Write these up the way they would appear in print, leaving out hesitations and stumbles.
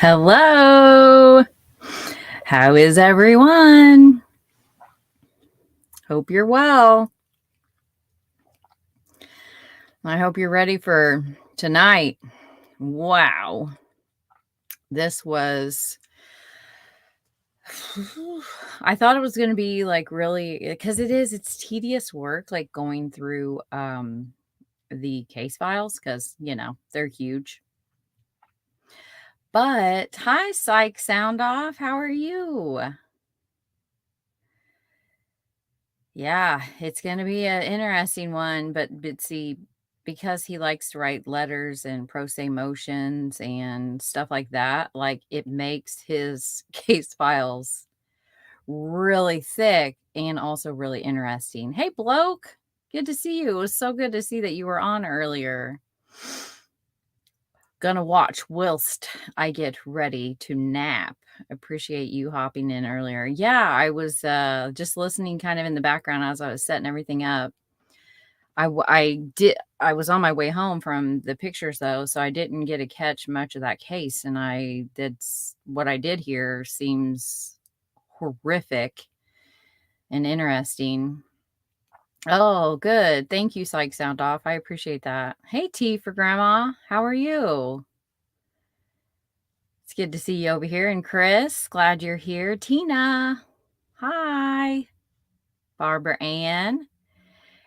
Hello. How is everyone? Hope you're well. I hope you're ready for tonight. Wow. This was, I thought it was going to be like really, because it's tedious work, like going through the case files, because, they're huge. But hi, Psych Sound Off. How are you? Yeah, it's going to be an interesting one, but see, because he likes to write letters and pro se motions and stuff like that, like it makes his case files really thick and also really interesting. Hey, bloke, good to see you. It was so good to see that you were on earlier. Gonna watch whilst I get ready to nap. Appreciate you hopping in earlier. Yeah, I was just listening kind of in the background as I was setting everything up. I was on my way home from the pictures though, so I didn't get to catch much of that case. And what I did here seems horrific and interesting. Oh, good. Thank you, Psych Sound Off. I appreciate that. Hey, T for Grandma. How are you? It's good to see you over here. And Chris, glad you're here. Tina, hi. Barbara Ann.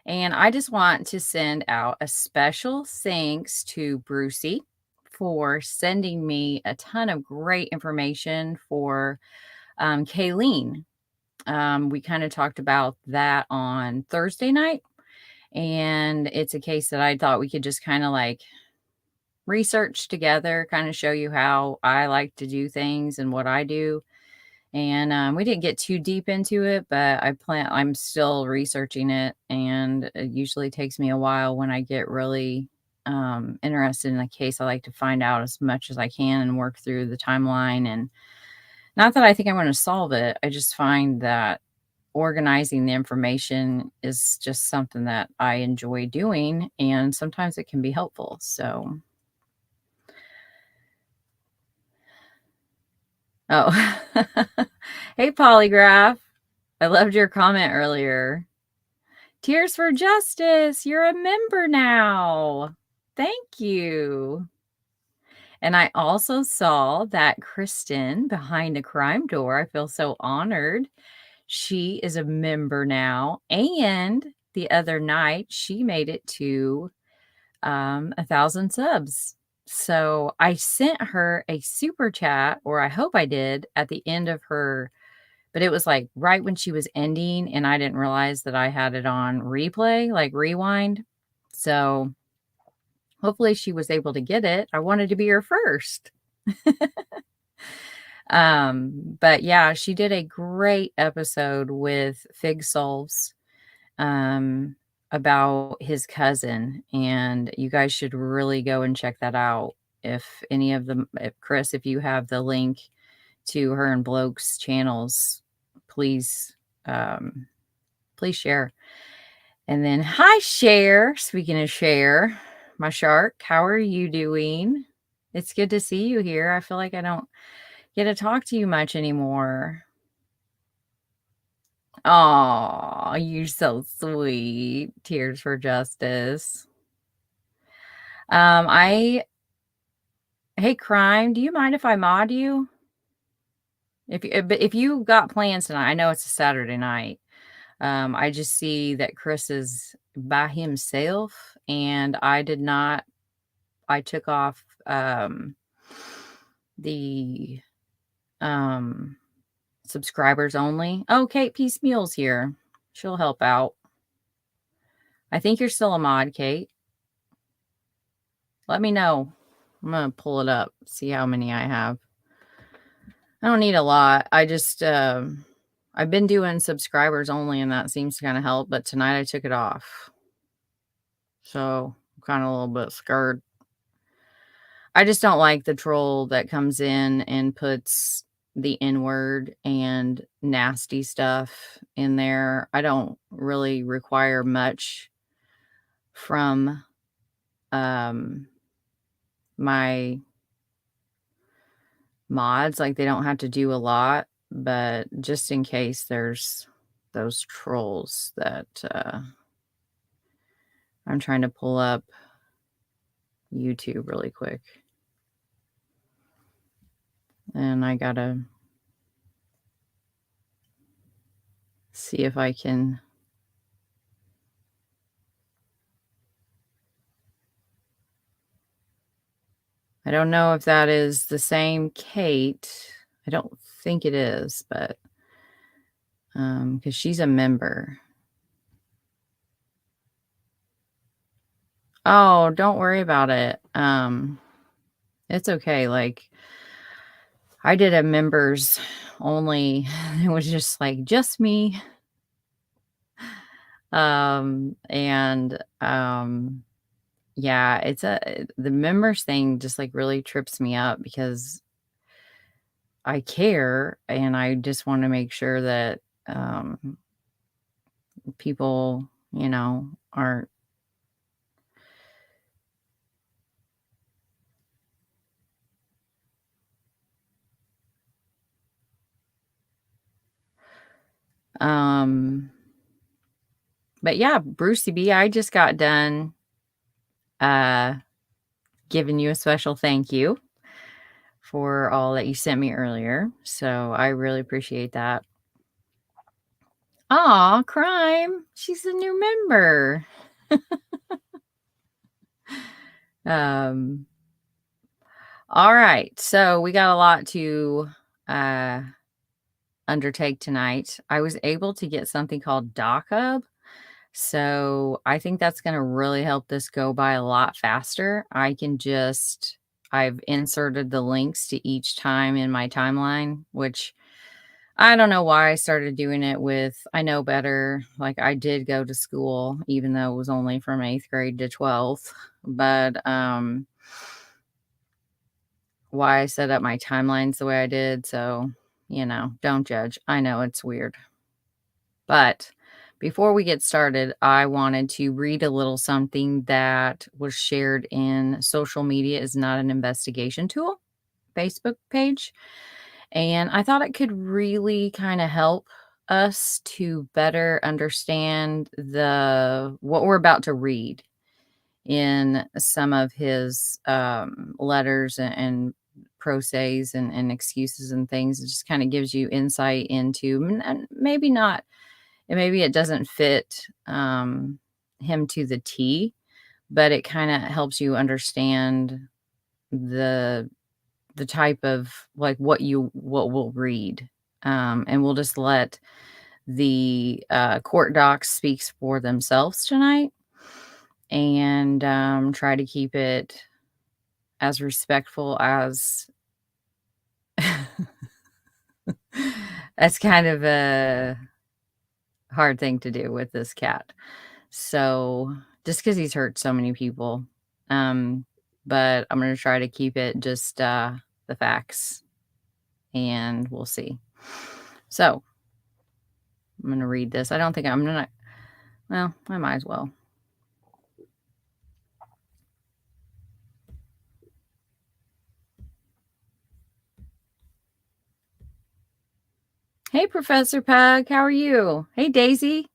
And I just want to send out a special thanks to Brucey for sending me a ton of great information for Kayleen. We kind of talked about that on Thursday night. And it's a case that I thought we could just kind of like research together, kind of show you how I like to do things and what I do. And we didn't get too deep into it, but I'm still researching it. And it usually takes me a while when I get really interested in a case. I like to find out as much as I can and work through the timeline. And not that I think I'm going to solve it. I just find that organizing the information is just something that I enjoy doing. And sometimes it can be helpful. So, oh, hey, Polygraph. I loved your comment earlier. Tears for Justice, you're a member now. Thank you. And I also saw that Kristen behind the crime door. I feel so honored. She is a member now. And the other night, she made it to 1,000 subs. So I sent her a super chat, or I hope I did, at the end of her, but it was like right when she was ending, and I didn't realize that I had it on replay, like rewind. So hopefully she was able to get it. I wanted to be her first. But yeah, she did a great episode with Fig Solves about his cousin, and you guys should really go and check that out. If any of them, Chris, if you have the link to her and Bloke's channels, please share. And then hi, Cher. Speaking of Cher, my shark, how are you doing? It's good to see you here. I feel like I don't get to talk to you much anymore. Oh, you're so sweet. Tears for Justice. Hey, Crime, do you mind if I mod you? If you got plans tonight, I know it's a Saturday night. I just see that Chris is by himself, and I took off the subscribers only. Oh, Kate Piecemeal's here. She'll help out. I think you're still a mod, Kate. Let me know. I'm going to pull it up, see how many I have. I don't need a lot. I just, I've been doing subscribers only, and that seems to kind of help. But tonight I took it off. So I'm kind of a little bit scared. I just don't like the troll that comes in and puts the N-word and nasty stuff in there. I don't really require much from my mods. Like, they don't have to do a lot, but just in case there's those trolls that I'm trying to pull up YouTube really quick. And I gotta see if I can. I don't know if that is the same Kate. I don't think it is, but because she's a member. Oh, don't worry about it. It's okay. Like, I did a members only. It was just like just me. Yeah, the members thing just like really trips me up because I care and I just want to make sure that people, aren't but yeah, Brucey B, I just got done giving you a special thank you for all that you sent me earlier. So I really appreciate that. Aw, Crime. She's a new member. All right. So we got a lot to undertake tonight. I was able to get something called DocHub. So I think that's going to really help this go by a lot faster. I've inserted the links to each time in my timeline, which I don't know why I started doing it with I Know Better. Like, I did go to school, even though it was only from 8th grade to 12th. But why I set up my timelines the way I did. So, don't judge. I know it's weird. But before we get started, I wanted to read a little something that was shared in Social Media is Not an Investigation Tool Facebook page. And I thought it could really kind of help us to better understand what we're about to read in some of his letters and prosas and excuses and things. It just kind of gives you insight into, and maybe not, and maybe it doesn't fit him to the T, but it kind of helps you understand the type of like what we'll read. And we'll just let the court docs speak for themselves tonight, and try to keep it as respectful as that's kind of a hard thing to do with this cat. So just because he's hurt so many people. But I'm going to try to keep it just the facts, and we'll see. So I'm going to read this. I don't think I'm going to, well, I might as well. Hey, Professor Pug, how are you? Hey, Daisy.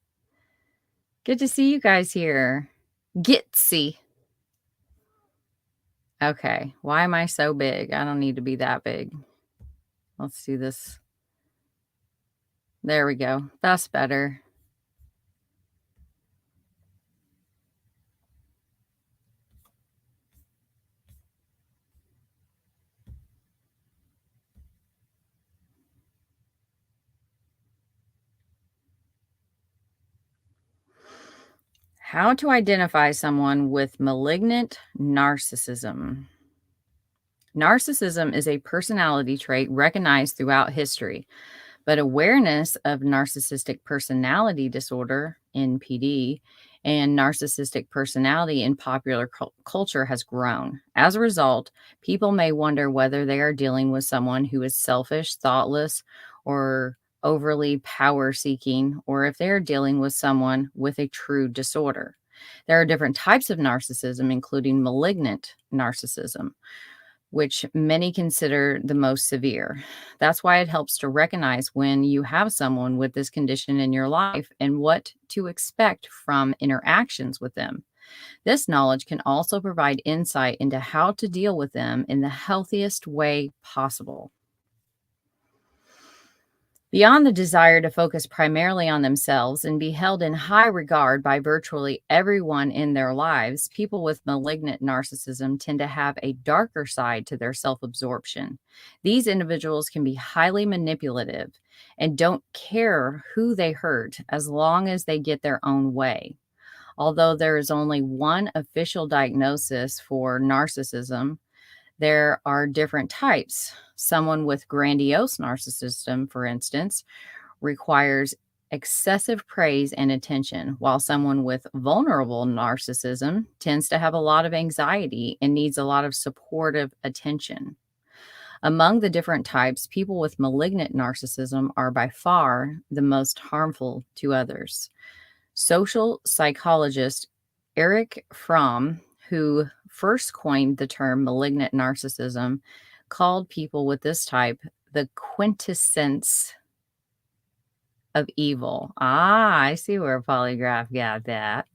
Good to see you guys here. Gitsy. Okay, why am I so big? I don't need to be that big. Let's do this. There we go. That's better. How to identify someone with malignant narcissism. Narcissism is a personality trait recognized throughout history, but awareness of narcissistic personality disorder, NPD, and narcissistic personality in popular culture has grown. As a result, people may wonder whether they are dealing with someone who is selfish, thoughtless, or overly power-seeking, or if they are dealing with someone with a true disorder. There are different types of narcissism, including malignant narcissism. which many consider the most severe. That's why it helps to recognize when you have someone with this condition in your life and what to expect from interactions with them. This knowledge can also provide insight into how to deal with them in the healthiest way possible. Beyond the desire to focus primarily on themselves and be held in high regard by virtually everyone in their lives, people with malignant narcissism tend to have a darker side to their self absorption. These individuals can be highly manipulative and don't care who they hurt as long as they get their own way. Although there is only one official diagnosis for narcissism, there are different types. Someone with grandiose narcissism, for instance, requires excessive praise and attention, while someone with vulnerable narcissism tends to have a lot of anxiety and needs a lot of supportive attention. Among the different types, people with malignant narcissism are by far the most harmful to others. Social psychologist Eric Fromm, who first coined the term malignant narcissism, called people with this type the quintessence of evil. I see where a polygraph got that.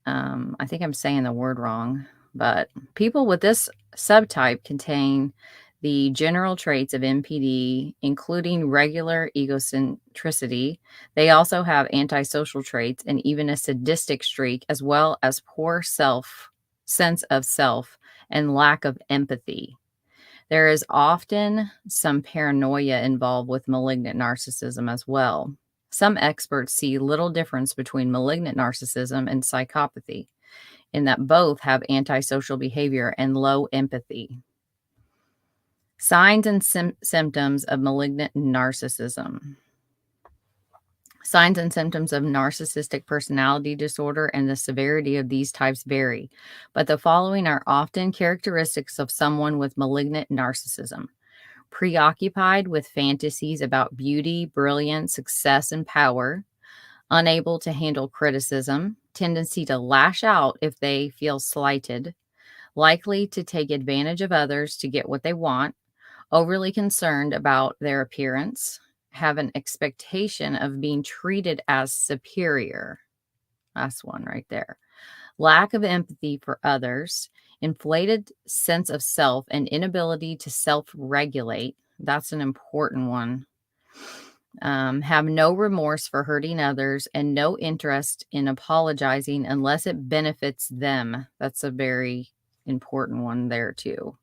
I think I'm saying the word wrong, but people with this subtype contain the general traits of MPD, including regular egocentricity. They also have antisocial traits and even a sadistic streak, as well as poor sense of self and lack of empathy. There is often some paranoia involved with malignant narcissism as well. Some experts see little difference between malignant narcissism and psychopathy, in that both have antisocial behavior and low empathy. Signs and symptoms of malignant narcissism. Signs and symptoms of narcissistic personality disorder and the severity of these types vary, but the following are often characteristics of someone with malignant narcissism: preoccupied with fantasies about beauty, brilliance, success, and power, unable to handle criticism, tendency to lash out if they feel slighted, likely to take advantage of others to get what they want, overly concerned about their appearance, have an expectation of being treated as superior. That's one right there. Lack of empathy for others, inflated sense of self, and inability to self-regulate. That's an important one. Have no remorse for hurting others and no interest in apologizing unless it benefits them. That's a very important one there too.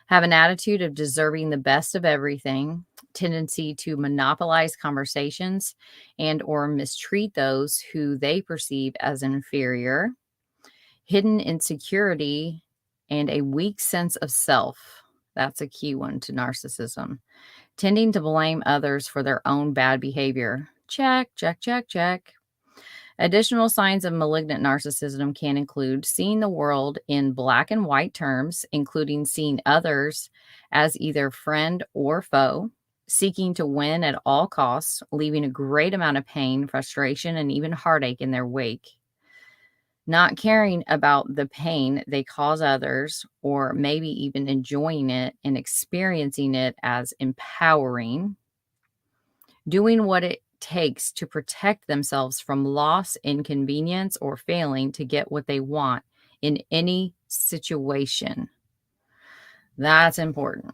Have an attitude of deserving the best of everything, tendency to monopolize conversations and or mistreat those who they perceive as inferior, hidden insecurity, and a weak sense of self. That's a key one to narcissism. Tending to blame others for their own bad behavior. Check, check, check, check. Additional signs of malignant narcissism can include seeing the world in black and white terms, including seeing others as either friend or foe, seeking to win at all costs, leaving a great amount of pain, frustration, and even heartache in their wake, not caring about the pain they cause others, or maybe even enjoying it and experiencing it as empowering, doing what it takes to protect themselves from loss, inconvenience, or failing to get what they want in any situation. That's important.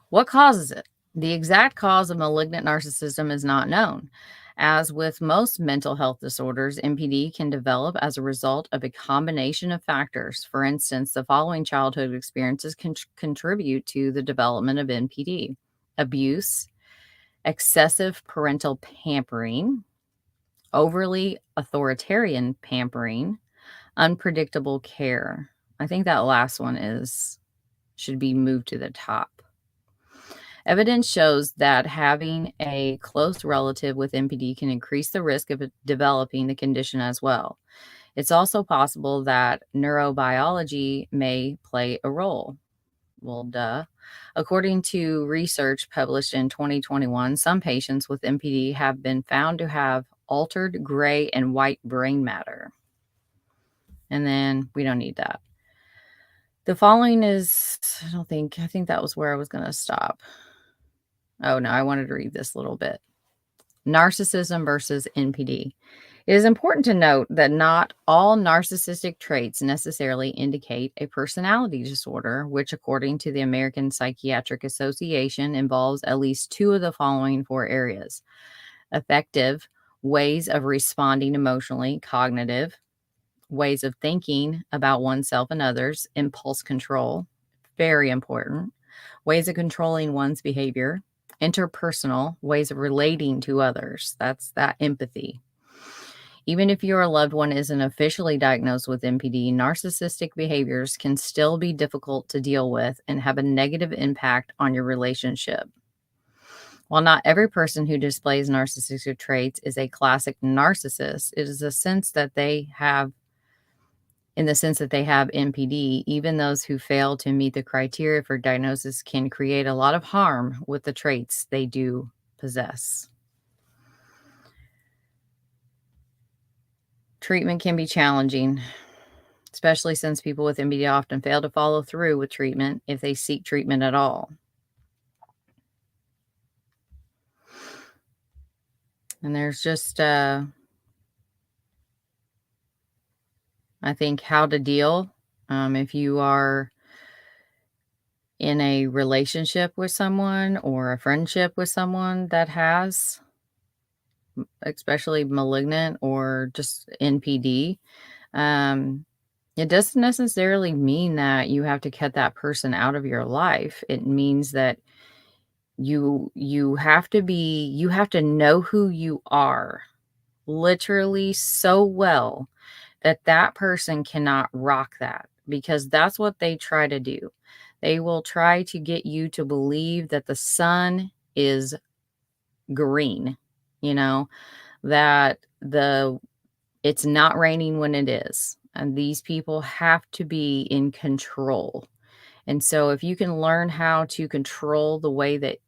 What causes it? The exact cause of malignant narcissism is not known. As with most mental health disorders, MPD can develop as a result of a combination of factors. For instance, the following childhood experiences can contribute to the development of MPD: abuse, excessive parental pampering, overly authoritarian pampering, unpredictable care. I think that last one should be moved to the top. Evidence shows that having a close relative with MPD can increase the risk of developing the condition as well. It's also possible that neurobiology may play a role. Well, duh. According to research published in 2021, some patients with MPD have been found to have altered gray and white brain matter. And then we don't need that. The following is, I think that was where I was going to stop. Oh, no, I wanted to read this little bit. Narcissism versus NPD. It is important to note that not all narcissistic traits necessarily indicate a personality disorder, which, according to the American Psychiatric Association, involves at least two of the following four areas: affective, ways of responding emotionally; cognitive, ways of thinking about oneself and others; impulse control, very important; ways of controlling one's behavior; interpersonal, ways of relating to others. That's that empathy. Even if your loved one isn't officially diagnosed with NPD, narcissistic behaviors can still be difficult to deal with and have a negative impact on your relationship. While not every person who displays narcissistic traits is a classic narcissist, it is in the sense that they have NPD. Even those who fail to meet the criteria for diagnosis can create a lot of harm with the traits they do possess. Treatment can be challenging, especially since people with NPD often fail to follow through with treatment if they seek treatment at all. And there's just, I think, how to deal. If you are in a relationship with someone or a friendship with someone that has, especially malignant or just NPD, it doesn't necessarily mean that you have to cut that person out of your life. It means that you have to know who you are literally so well that that person cannot rock that, because that's what they try to do. They will try to get you to believe that the sun is green, that it's not raining when it is. And these people have to be in control. And so if you can learn how to control the way that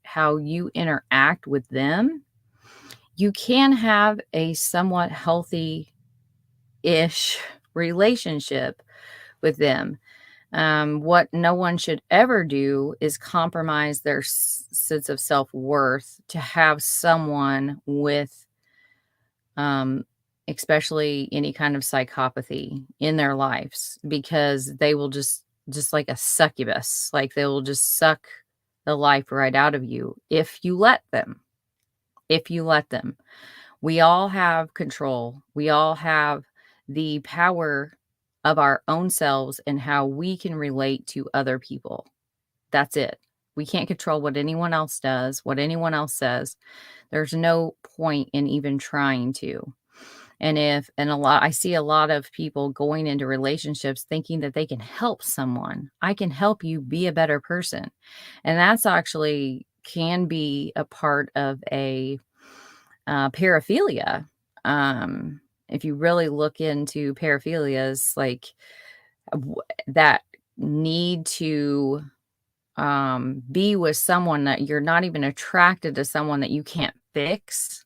how you interact with them, you can have a somewhat healthy-ish relationship with them. What no one should ever do is compromise their sense of self-worth to have someone with, especially any kind of psychopathy in their lives, because they will just like a succubus, like they will just suck the life right out of you if you let them. We all have control. We all have the power of our own selves and how we can relate to other people. That's it. We can't control what anyone else does, what anyone else says. There's no point in even trying to. I see a lot of people going into relationships thinking that they can help someone. I can help you be a better person. And that's actually can be a part of a paraphilia. If you really look into paraphilias, like that need to be with someone that you're not even attracted to, someone that you can't fix,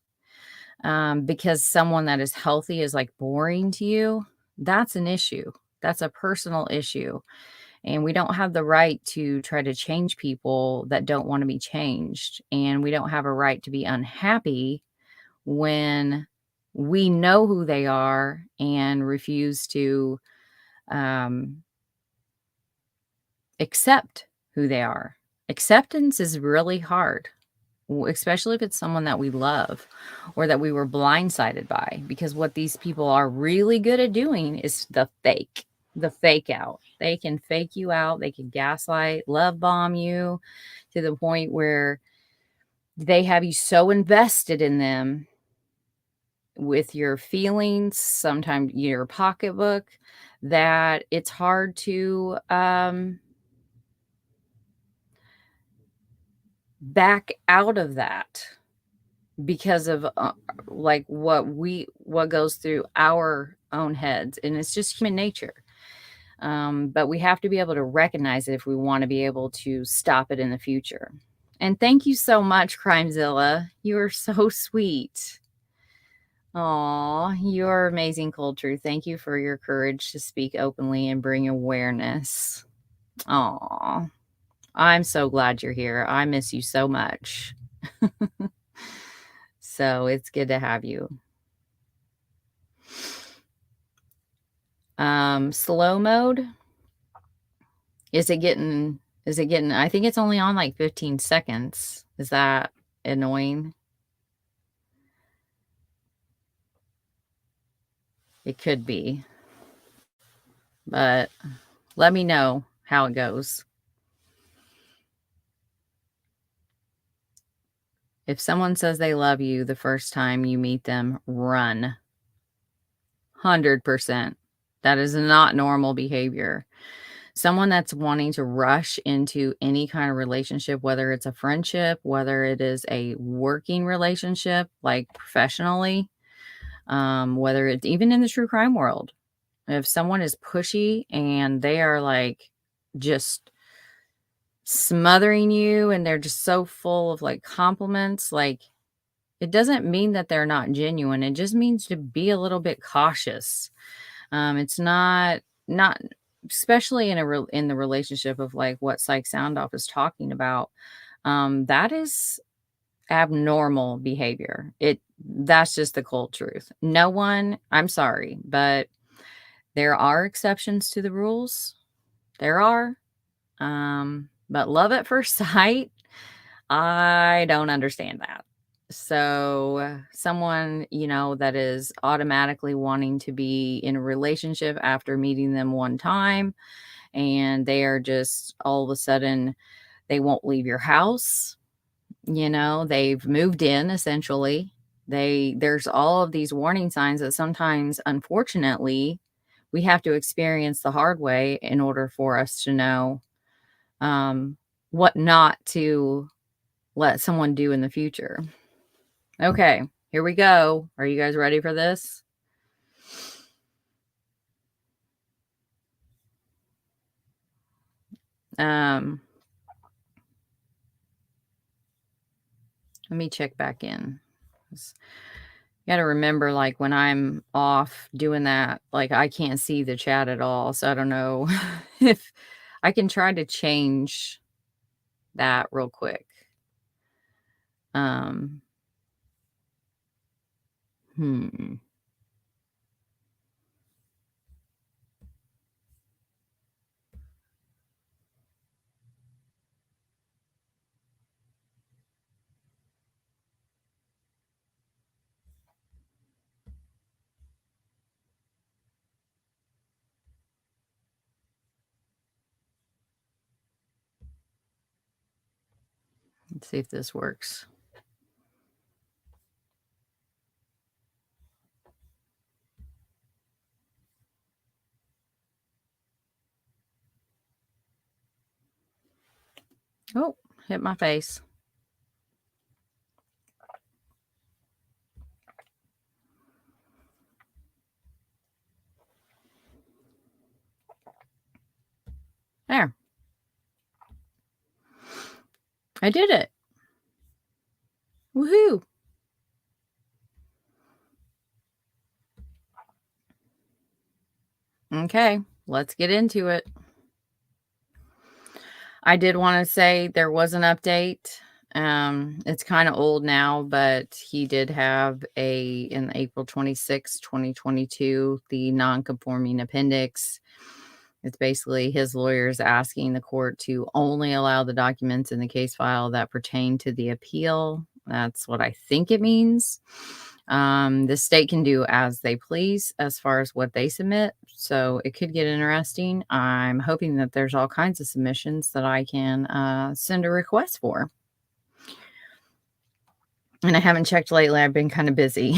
because someone that is healthy is like boring to you. That's an issue. That's a personal issue. And we don't have the right to try to change people that don't want to be changed. And we don't have a right to be unhappy when we know who they are and refuse to accept who they are. Acceptance is really hard, especially if it's someone that we love or that we were blindsided by, because what these people are really good at doing is the fake out. They can fake you out. They can gaslight, love bomb you to the point where they have you so invested in them with your feelings, sometimes your pocketbook, that it's hard to back out of that, because of like what goes through our own heads. And it's just human nature. But we have to be able to recognize it if we want to be able to stop it in the future. And thank you so much, Crimezilla. You are so sweet. Aw, you're amazing, Culture. Thank you for your courage to speak openly and bring awareness. Aw, I'm so glad you're here. I miss you so much. So it's good to have you. Slow mode. Is it getting, I think it's only on like 15 seconds. Is that annoying? It could be, but let me know how it goes. If someone says they love you the first time you meet them, run. 100%. That is not normal behavior. Someone that's wanting to rush into any kind of relationship, whether it's a friendship, whether it is a working relationship, like professionally, whether it's even in the true crime world. If someone is pushy and they are like just smothering you and they're just so full of like compliments, like it doesn't mean that they're not genuine. It just means to be a little bit cautious. It's not especially in the relationship of like what Psych Sound Off is talking about. That is abnormal behavior. That's just the cold truth. No one, I'm sorry, but there are exceptions to the rules. There are. But love at first sight, I don't understand that. So, someone, that is automatically wanting to be in a relationship after meeting them one time, and they are just all of a sudden, they won't leave your house. They've moved in essentially. There's all of these warning signs that sometimes, unfortunately, we have to experience the hard way in order for us to know um, what not to let someone do in the future. Okay, here we go. Are you guys ready for this? Let me check back in. You got to remember, like, when I'm off doing that, like, I can't see the chat at all. So I don't know if I can try to change that real quick. Um, hmm. Let's see if this works. Oh, hit my face. There. I did it. Woohoo. Okay, let's get into it. I did want to say there was an update. It's kind of old now, but he did have in April 26, 2022, the non-conforming appendix. It's basically his lawyers asking the court to only allow the documents in the case file that pertain to the appeal. That's what I think it means. The state can do as they please as far as what they submit. So it could get interesting. I'm hoping that there's all kinds of submissions that I can send a request for. And I haven't checked lately. I've been kind of busy.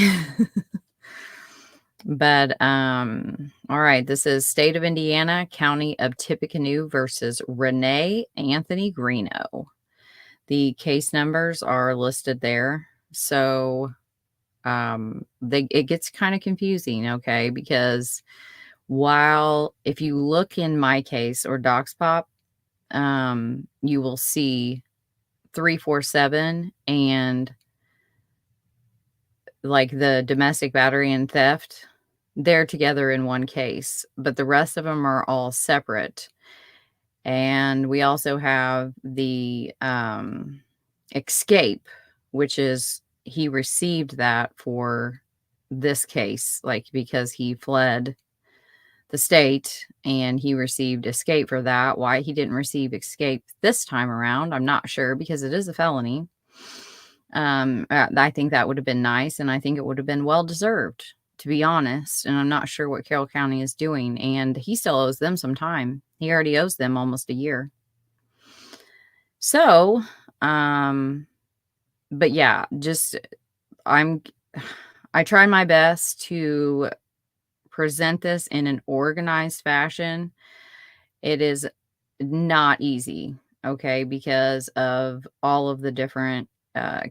But all right, this is State of Indiana, County of Tippecanoe versus Rene Anthony Greeno. The case numbers are listed there. So it gets kind of confusing, okay? Because if you look in my case or DocsPop, you will see 347 and like the domestic battery and theft, they're together in one case, but the rest of them are all separate. And we also have the escape, which is he received that for this case, like because he fled the state and he received escape for that. Why he didn't receive escape this time around, I'm not sure, because it is a felony. I think that would have been nice, and I think it would have been well deserved, to be honest. And I'm not sure what Carroll County is doing, and he still owes them some time. He already owes them almost a year. So, but yeah, just I try my best to present this in an organized fashion. It is not easy, okay, because of all of the different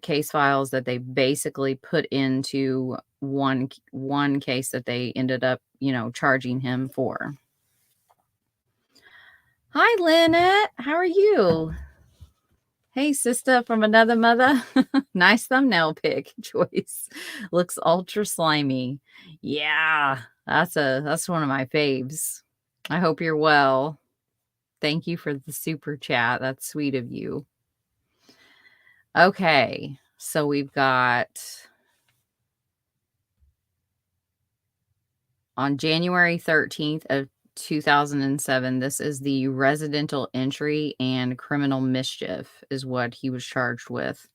case files that they basically put into one case that they ended up, charging him for. Hi, Lynette. How are you? Hey, sister from another mother. Nice thumbnail pic choice. Looks ultra slimy. Yeah, that's one of my faves. I hope you're well. Thank you for the super chat. That's sweet of you. Okay, so we've got on January 13th of 2007, this is the residential entry and criminal mischief is what he was charged with.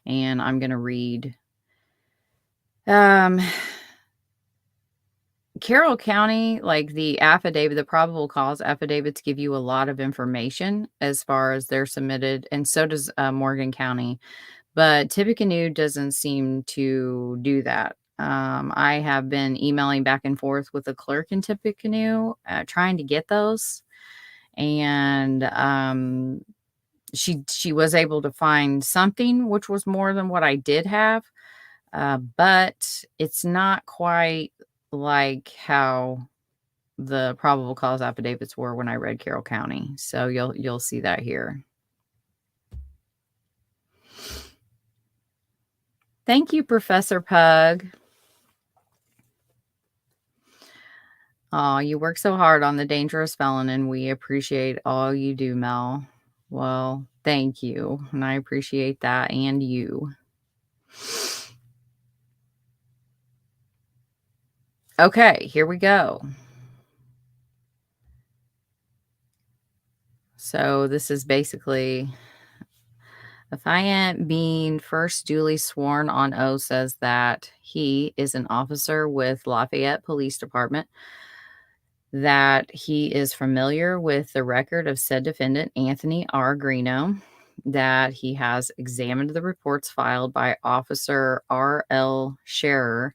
And I'm going to read. Carroll County, like the affidavit, the probable cause affidavits give you a lot of information as far as they're submitted, and so does Morgan County. But Tippecanoe doesn't seem to do that. I have been emailing back and forth with the clerk in Tippecanoe, trying to get those, and she was able to find something, which was more than what I did have, but it's not quite like how the probable cause affidavits were when I read Carroll County. So you'll see that here. Thank you, Professor Pug. Oh, you work so hard on the dangerous felon, and we appreciate all you do, Mel. Well, thank you. And I appreciate that, and you. Okay, here we go. So this is basically Affiant being first duly sworn on oath says that he is an officer with Lafayette Police Department, that he is familiar with the record of said defendant, Anthony R. Greeno, that he has examined the reports filed by Officer R.L. Scherer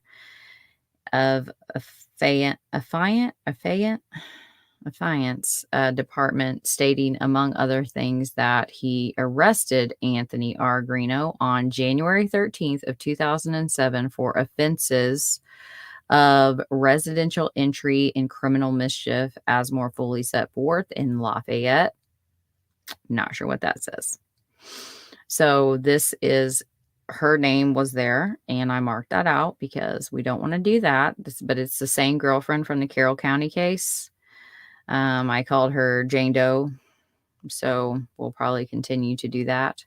of Affiance Department, stating, among other things, that he arrested Anthony R. Greeno on January 13th of 2007 for offenses of residential entry and criminal mischief as more fully set forth in Lafayette. Not sure what that says. So this is, her name was there, and I marked that out because we don't want to do that. But it's the same girlfriend from the Carroll County case. I called her Jane Doe, so we'll probably continue to do that.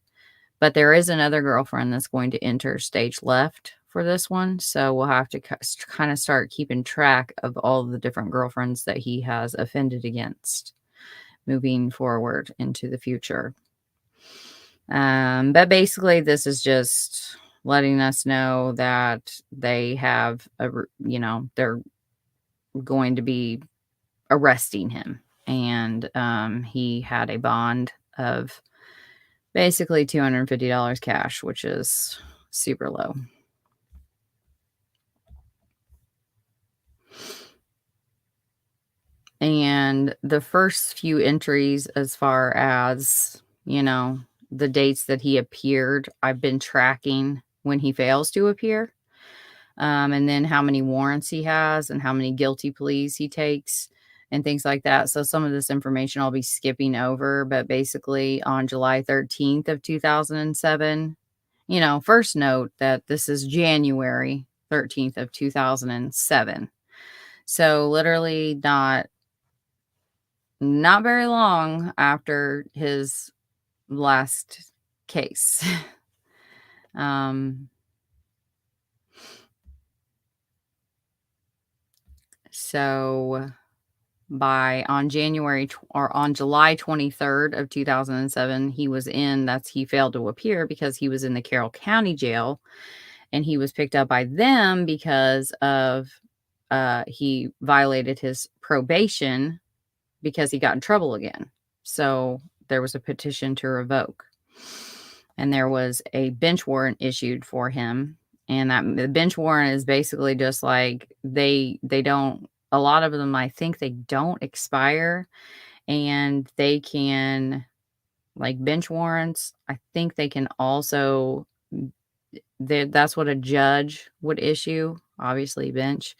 But there is another girlfriend that's going to enter stage left for this one, so we'll have to kind of start keeping track of all the different girlfriends that he has offended against moving forward into the future. But basically, this is just letting us know that they have they're going to be arresting him, and he had a bond of basically $250 cash, which is super low. And the first few entries, as far as the dates that he appeared, I've been tracking when he fails to appear, and then how many warrants he has and how many guilty pleas he takes and things like that. So some of this information I'll be skipping over, but basically on July 13th of 2007, first note that this is January 13th of 2007. So literally not very long after his last case. So on July 23rd of 2007, he failed to appear because he was in the Carroll County Jail, and he was picked up by them because of he violated his probation because he got in trouble again. So there was a petition to revoke, and there was a bench warrant issued for him. And the bench warrant is basically just like they don't, a lot of them, I think they don't expire, and they can, like bench warrants, I think they can also, that's what a judge would issue, obviously bench,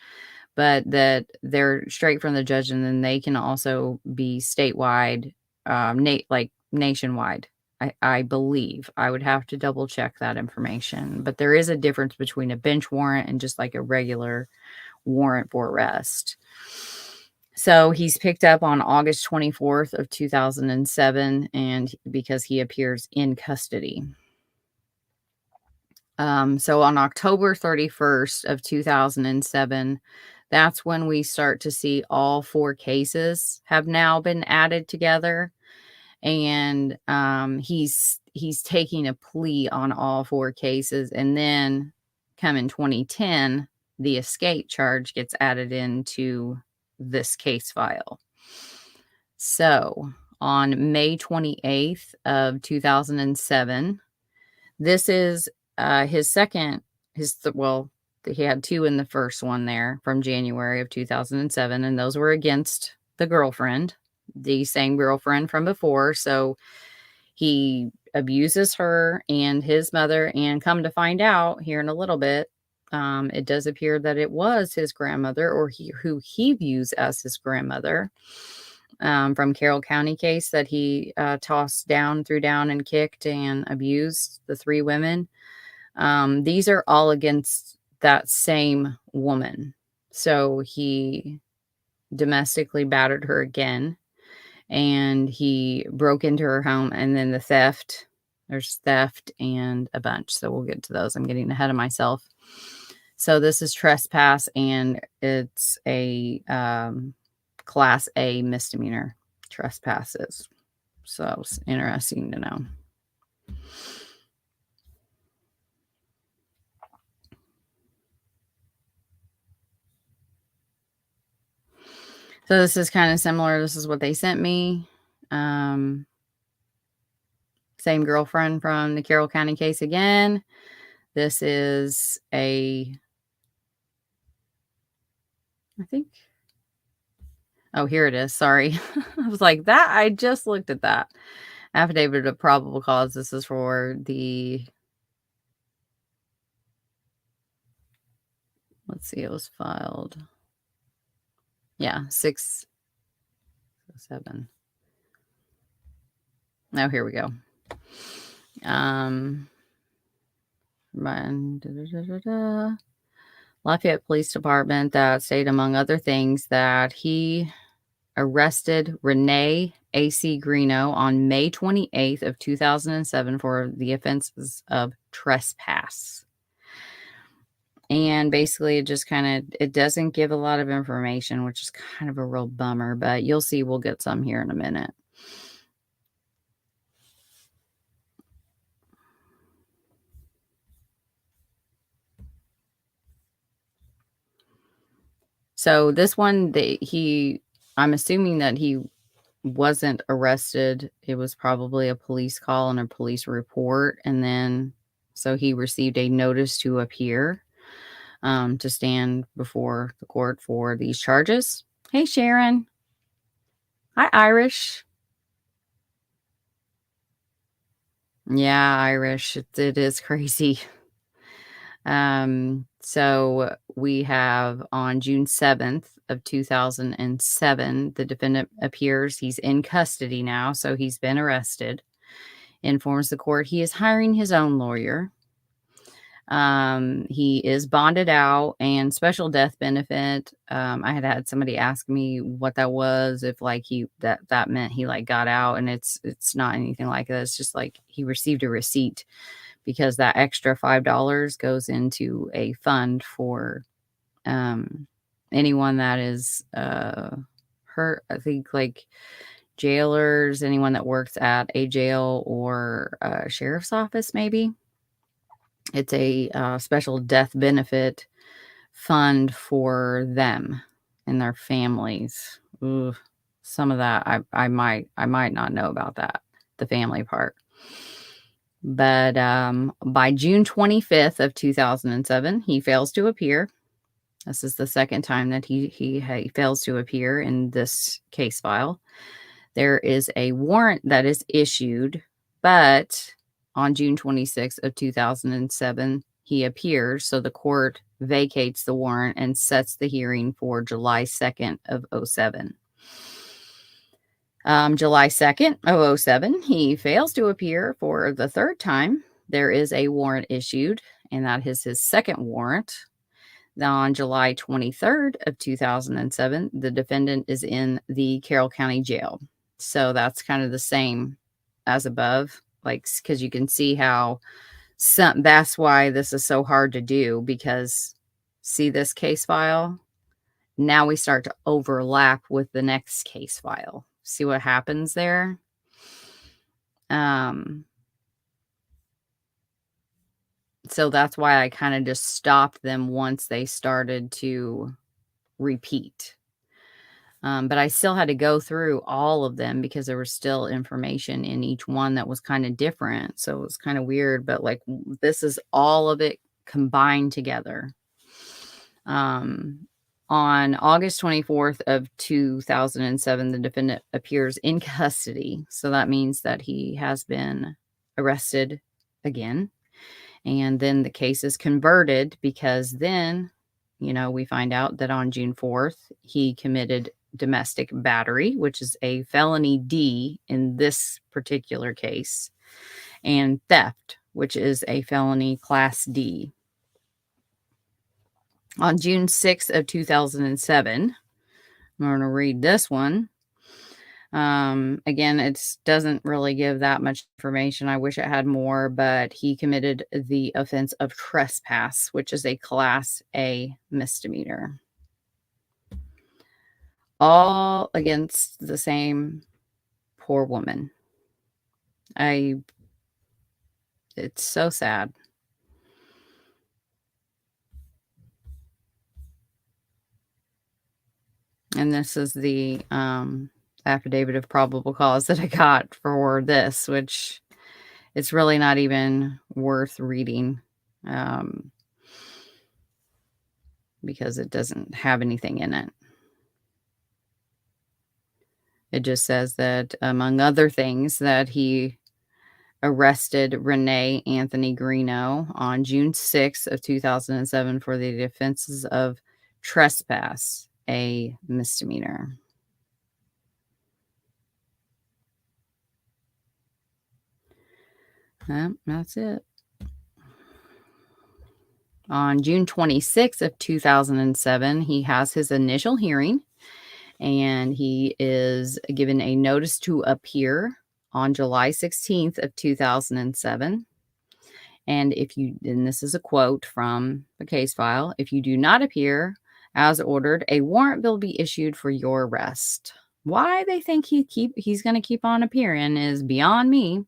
but that they're straight from the judge, and then they can also be statewide, like nationwide. I believe. I would have to double check that information, but there is a difference between a bench warrant and just like a regular warrant for arrest. So he's picked up on August 24th of 2007, and because he appears in custody. So on October 31st of 2007, that's when we start to see all 4 cases have now been added together. And he's taking a plea on all 4 cases. And then come in 2010, the escape charge gets added into this case file. So on May 28th of 2007, this is his second, he had 2 in the first one there from January of 2007, and those were against the girlfriend, the same girlfriend from before. So he abuses her and his mother, and come to find out here in a little bit, it does appear that it was his grandmother, or who he views as his grandmother, from Carroll County case that he threw down and kicked and abused the 3 women. These are all against that same woman. So he domestically battered her again, and he broke into her home, and then there's theft and a bunch. So we'll get to those. I'm getting ahead of myself. So this is trespass, and it's a Class A misdemeanor trespasses. So it's interesting to know. So this is kind of similar. This is what they sent me. Same girlfriend from the Carroll County case again. This is I think, oh, here it is. Sorry. I was like, I just looked at that. Affidavit of probable cause. This is for let's see, it was filed. Yeah, 607. Oh, here we go. Lafayette Police Department that state, among other things, that he arrested Rene A.C. Greeno on May 28th of 2007 for the offenses of trespass. And basically, it doesn't give a lot of information, which is kind of a real bummer, but you'll see we'll get some here in a minute. So this one, I'm assuming that he wasn't arrested. It was probably a police call and a police report. And then, so he received a notice to appear, to stand before the court for these charges. Hey, Sharon. Hi, Irish. Yeah, Irish. It is crazy. So we have on June 7th of 2007, the defendant appears. He's in custody now, so he's been arrested. Informs the court he is hiring his own lawyer. He is bonded out and special death benefit. I had somebody ask me what that was, if like that meant he like got out, and it's not anything like that. It's just like he received a receipt because that extra $5 goes into a fund for anyone that is hurt. I think like jailers, anyone that works at a jail or a sheriff's office, maybe. It's a special death benefit fund for them and their families. Ooh, some of that I might not know about that, the family part. But by June 25th of 2007, he fails to appear. This is the second time that he fails to appear in this case file. There is a warrant that is issued, but on June 26th of 2007, he appears. So the court vacates the warrant and sets the hearing for July 2nd of 2007. July 2nd of 2007, he fails to appear for the third time. There is a warrant issued, and that is his second warrant. On July 23rd of 2007, the defendant is in the Carroll County Jail. So that's kind of the same as above, like, because you can see how that's why this is so hard to do, because see this case file? Now we start to overlap with the next case file. See what happens there? So that's why I kind of just stopped them once they started to repeat. But I still had to go through all of them because there was still information in each one that was kind of different. So it was kind of weird, but like this is all of it combined together. On August 24th of 2007, the defendant appears in custody. So that means that he has been arrested again. And then the case is converted because then, we find out that on June 4th, he committed domestic battery, which is a felony D in this particular case, and theft, which is a felony class D. On June 6th of 2007, I'm going to read this one. Again, it doesn't really give that much information. I wish it had more, but he committed the offense of trespass, which is a class A misdemeanor. All against the same poor woman. It's so sad. And this is the affidavit of probable cause that I got for this, which it's really not even worth reading because it doesn't have anything in it. It just says that, among other things, that he arrested Rene Anthony Greeno on June 6th of 2007 for the offenses of trespass, a misdemeanor. That's it. On June 26th of 2007, he has his initial hearing, and he is given a notice to appear on July 16th of 2007. And and this is a quote from the case file, if you do not appear as ordered, a warrant will be issued for your arrest. Why they think he's going to keep on appearing is beyond me.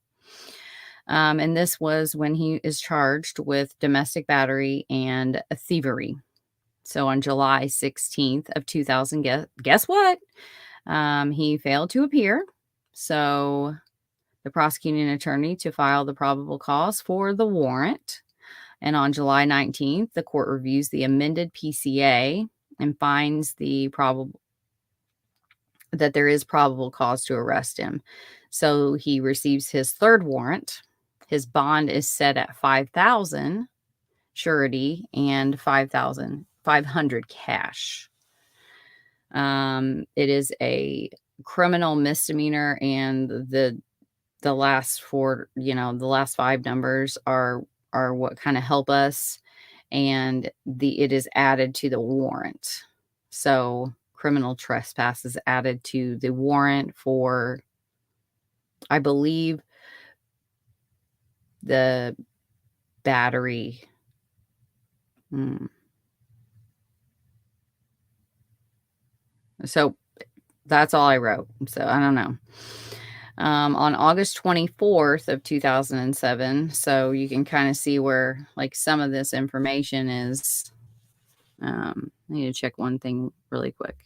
And this was when he is charged with domestic battery and thievery. So on July 16th of 2000, guess what? He failed to appear. So the prosecuting attorney to file the probable cause for the warrant. And on July 19th, the court reviews the amended PCA and finds that there is probable cause to arrest him. So he receives his third warrant. His bond is set at $5,000 surety and $500 cash. It is a criminal misdemeanor, and the last four, the last five numbers are are what kind of help us, and it is added to the warrant. So criminal trespass is added to the warrant for, I believe, the battery. So that's all I wrote. So I don't know. On August 24th of 2007, so you can kind of see where like some of this information is. I need to check one thing really quick.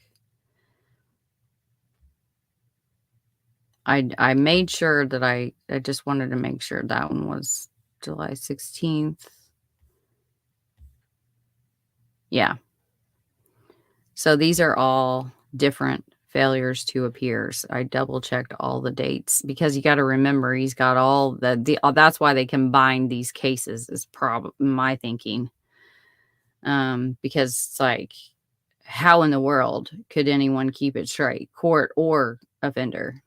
I made sure that I just wanted to make sure that one was July 16th. Yeah. So these are all different failures to appears. I double checked all the dates because you got to remember he's got all that's why they combined these cases is probably my thinking. Because it's like, how in the world could anyone keep it straight, court or offender?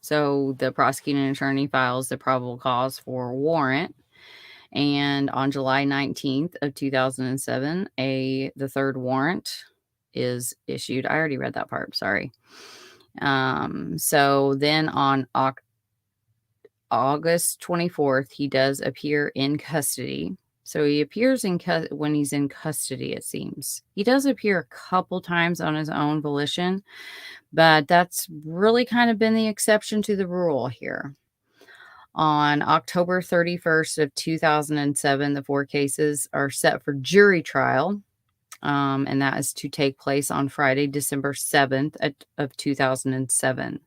So the prosecuting attorney files the probable cause for warrant. And on July 19th of 2007, the third warrant is issued. I already read that part. Sorry. So then on August 24th, he does appear in custody. So he appears when he's in custody, it seems. He does appear a couple times on his own volition, but that's really kind of been the exception to the rule here. On October 31st of 2007, the 4 cases are set for jury trial, and that is to take place on Friday, December 7th of 2007.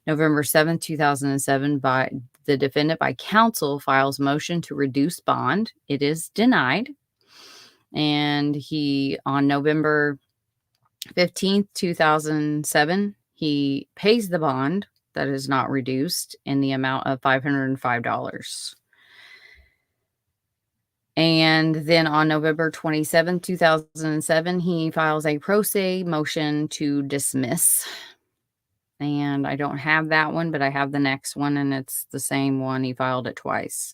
November 7th, 2007, by the defendant by counsel files motion to reduce bond. It is denied. And on November 15th, 2007, he pays the bond that is not reduced in the amount of $505. And then on November 27th, 2007, he files a pro se motion to dismiss. And I don't have that one, but I have the next one, and it's the same one. He filed it twice.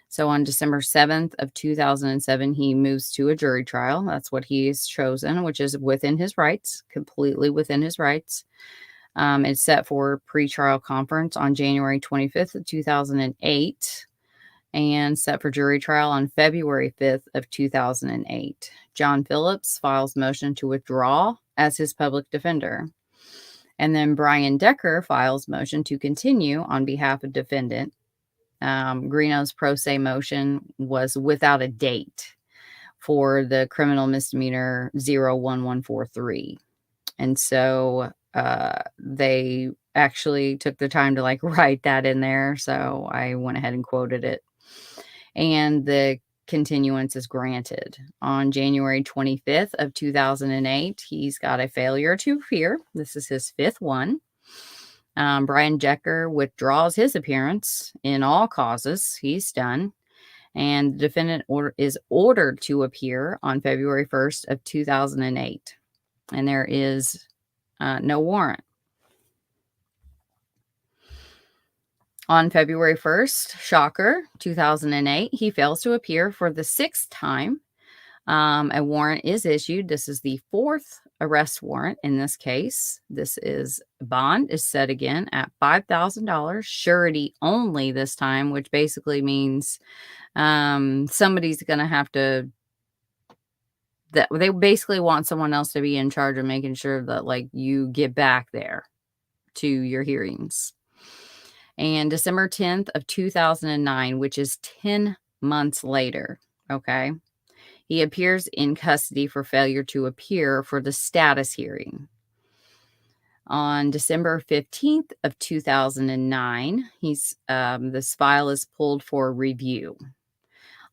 So on December 7th of 2007, he moves to a jury trial. That's what he's chosen, which is within his rights, completely within his rights. It's set for pretrial conference on January 25th of 2008 and set for jury trial on February 5th of 2008. John Phillips files motion to withdraw as his public defender. And then Brian Decker files motion to continue on behalf of defendant. Greeno's pro se motion was without a date for the criminal misdemeanor 01143. And so they actually took the time to like write that in there. So I went ahead and quoted it. And the continuance is granted. On January 25th of 2008, he's got a failure to appear. This is his 5th one. Brian Decker withdraws his appearance in all causes. He's done. And the defendant is ordered to appear on February 1st of 2008. And there is no warrant. On February 1st, shocker, 2008, he fails to appear for the 6th time. A warrant is issued. This is the 4th arrest warrant in this case. This is bond is set again at $5,000, surety only this time, which basically means somebody's going to have to, that they basically want someone else to be in charge of making sure that like you get back there to your hearings. And December 10th of 2009, which is 10 months later, okay, he appears in custody for failure to appear for the status hearing. On December 15th of 2009, this file is pulled for review.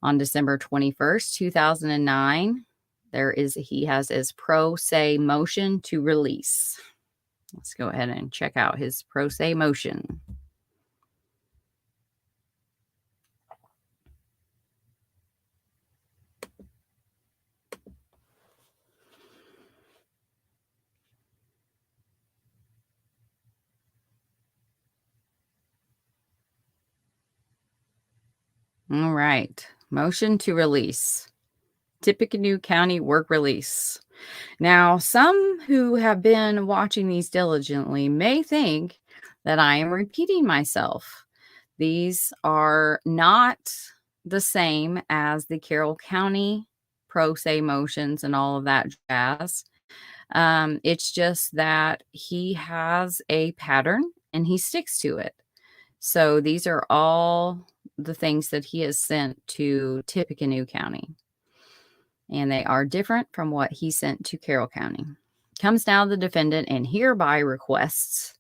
On December 21st, 2009, he has his pro se motion to release. Let's go ahead and check out his pro se motion. All right. Motion to release. Tippecanoe County work release. Now, some who have been watching these diligently may think that I am repeating myself. These are not the same as the Carroll County pro se motions and all of that jazz. It's just that he has a pattern and he sticks to it. So these are all the things that he has sent to Tippecanoe County. And they are different from what he sent to Carroll County. Comes now the defendant and hereby requests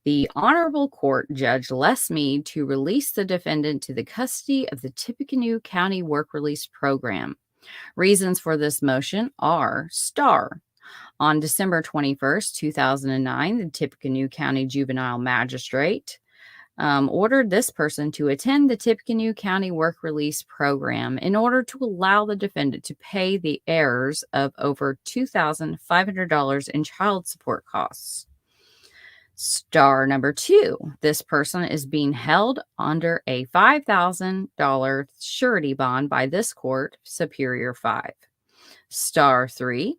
the Honorable Court Judge Lesmead to release the defendant to the custody of the Tippecanoe County Work Release Program. Reasons for this motion are star. On December 21st, 2009, the Tippecanoe County Juvenile Magistrate ordered this person to attend the Tippecanoe County Work Release Program in order to allow the defendant to pay the heirs of over $2,500 in child support costs. Star number 2, this person is being held under a $5,000 surety bond by this court, Superior 5. Star 3,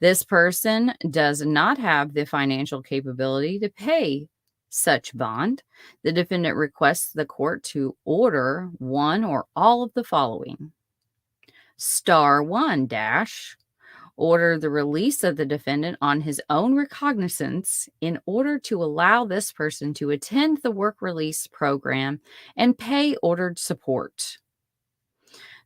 this person does not have the financial capability to pay such bond. The defendant requests the court to order one or all of the following. Star 1 dash, order the release of the defendant on his own recognizance in order to allow this person to attend the work release program and pay ordered support.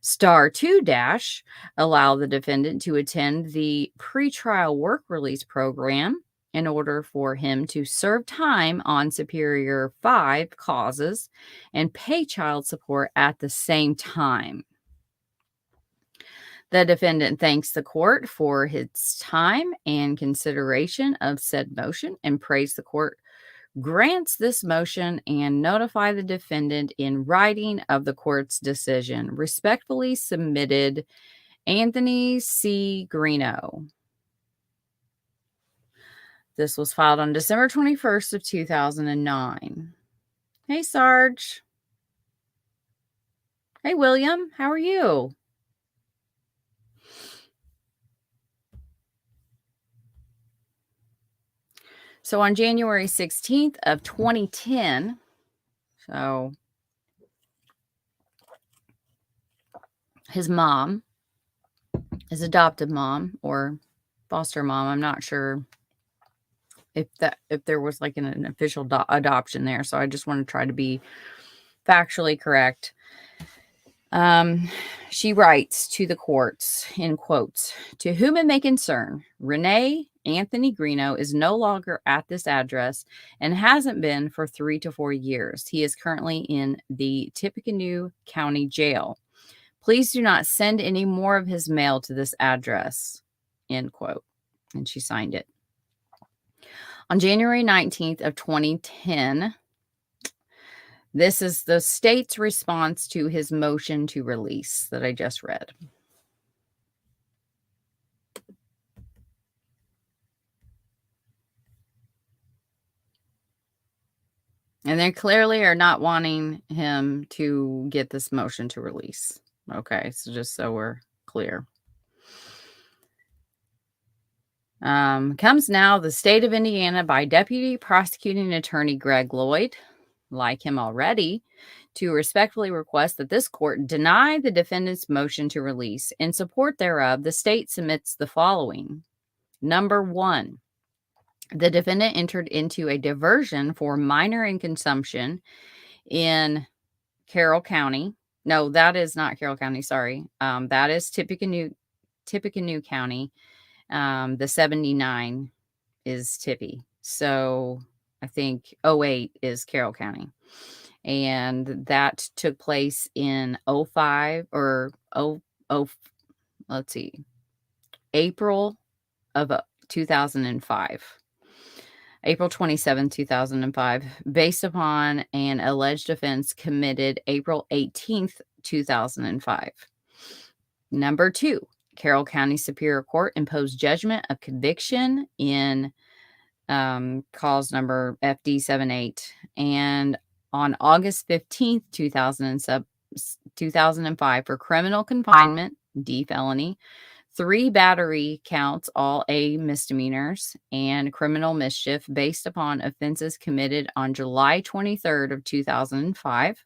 Star 2 dash, allow the defendant to attend the pretrial work release program in order for him to serve time on Superior 5 causes and pay child support at the same time. The defendant thanks the court for his time and consideration of said motion and prays the court grants this motion and notify the defendant in writing of the court's decision. Respectfully submitted, Anthony C. Greeno. This was filed on December 21st of 2009. Hey, Sarge. Hey, William. How are you? So on January 16th of 2010, so his mom, his adopted mom or foster mom, I'm not sure if there was like an official adoption there. So I just want to try to be factually correct. She writes to the courts, in quotes, to whom it may concern, Rene Anthony Greeno is no longer at this address and hasn't been for 3 to 4 years. He is currently in the Tippecanoe County Jail. Please do not send any more of his mail to this address, end quote. And she signed it. On January 19th of 2010, this is the state's response to his motion to release that I just read. And they clearly are not wanting him to get this motion to release. Okay, so just so we're clear. Comes now the state of Indiana by Deputy Prosecuting Attorney Greg Lloyd, like him already, to respectfully request that this court deny the defendant's motion to release. In support thereof, the state submits the following. Number 1, the defendant entered into a diversion for minor in consumption in Carroll County. No, that is not Carroll County. Sorry. That is Tippecanoe County. The 79 is Tippy. So I think 08 is Carroll County. And that took place in 05 or April of 2005. April 27, 2005, based upon an alleged offense committed April 18th, 2005. Number 2, Carroll County Superior Court imposed judgment of conviction in cause number FD78. And on August 15th, 2007, 2005 for criminal confinement, D felony, 3 battery counts, all A misdemeanors, and criminal mischief based upon offenses committed on July 23rd of 2005.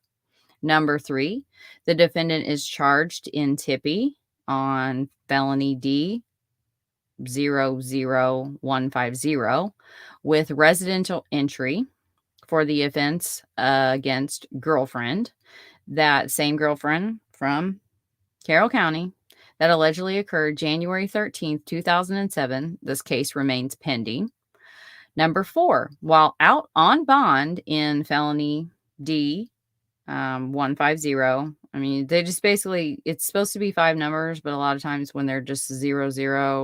Number 3, the defendant is charged in Tippy on felony D 00150 with residential entry for the offense against girlfriend, that same girlfriend from Carroll County, that allegedly occurred January 13th, 2007. This case remains pending. Number 4, while out on bond in felony D 150. I mean, they just basically, it's supposed to be 5 numbers, but a lot of times when they're just 000 or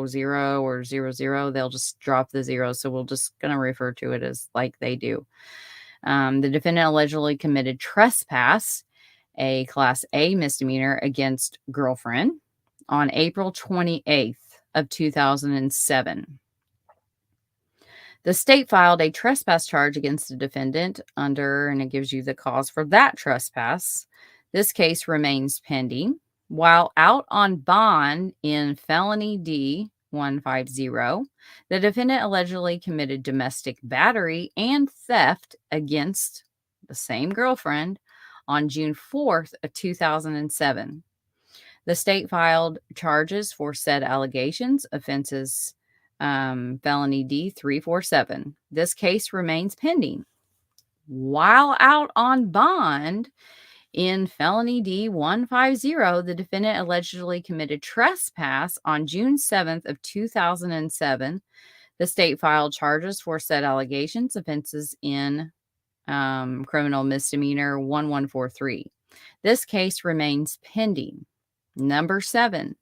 00, they'll just drop the 0. So we're just going to refer to it as like they do. The defendant allegedly committed trespass, a class A misdemeanor against girlfriend, on April 28th of 2007. The state filed a trespass charge against the defendant under, and it gives you the cause for that trespass. This case remains pending. While out on bond in felony D 150, the defendant allegedly committed domestic battery and theft against the same girlfriend on June 4th of 2007. The state filed charges for said allegations, offenses, felony D 347. This case remains pending. While out on bond in felony D 150, the defendant allegedly committed trespass on June 7th of 2007. The state filed charges for said allegations, offenses in criminal misdemeanor 1143. This case remains pending. Number 7,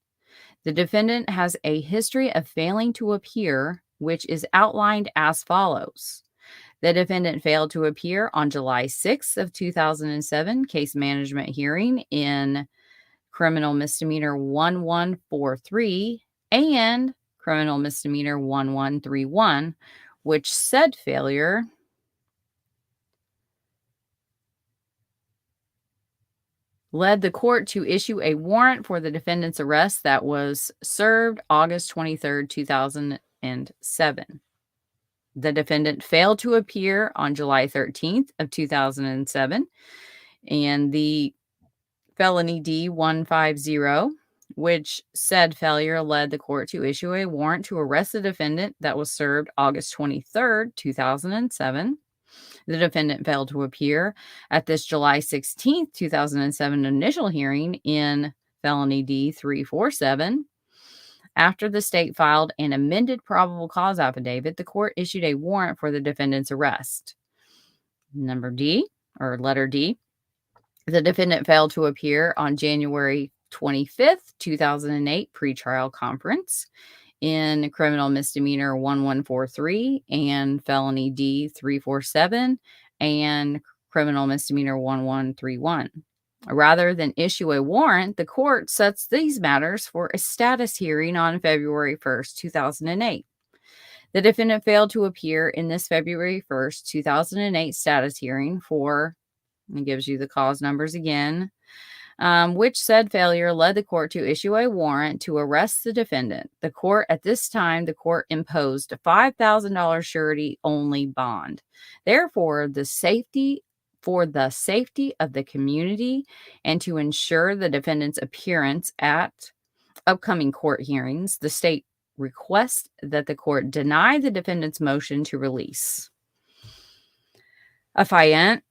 the defendant has a history of failing to appear, which is outlined as follows. The defendant failed to appear on July 6th of 2007, case management hearing in criminal misdemeanor 1143 and criminal misdemeanor 1131, which said failure led the court to issue a warrant for the defendant's arrest that was served August 23rd, 2007. The defendant failed to appear on July 13th of 2007, and the felony D 150, which said failure led the court to issue a warrant to arrest the defendant that was served August 23rd, 2007. The defendant failed to appear at this July 16th, 2007 initial hearing in felony D 347. After the state filed an amended probable cause affidavit, the court issued a warrant for the defendant's arrest. Number D, or letter D, the defendant failed to appear on January 25th, 2008 pretrial conference in criminal misdemeanor 1143 and felony D 347 and criminal misdemeanor 1131. Rather than issue a warrant, the court sets these matters for a status hearing on February 1st, 2008. The defendant failed to appear in this February 1st, 2008 status hearing for, it gives you the cause numbers again, which said failure led the court to issue a warrant to arrest the defendant. The court, at this time, the court imposed a $5,000 surety only bond. Therefore, for the safety of the community and to ensure the defendant's appearance at upcoming court hearings, the state requests that the court deny the defendant's motion to release. Affiant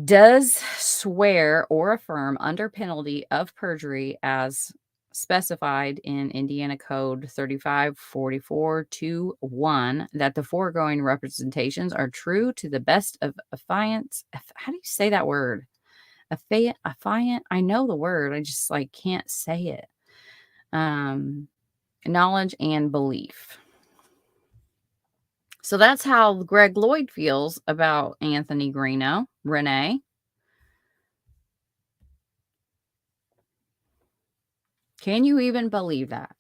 does swear or affirm under penalty of perjury as specified in Indiana Code 3544-1 that the foregoing representations are true to the best of affiance. How do you say that word? Affiant? I know the word. I just can't say it. Knowledge and belief. So that's how Greg Lloyd feels about Anthony Greeno, Rene. Can you even believe that?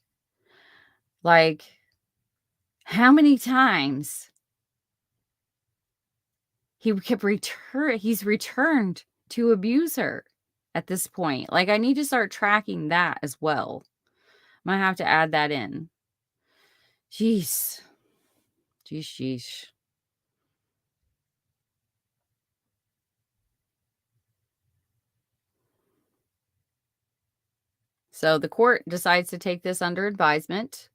How many times he's returned to abuse her? at this point. Like, I need to start tracking that as well. I might have to add that in. Jeez. Jeez. So the court decides to take this under advisement.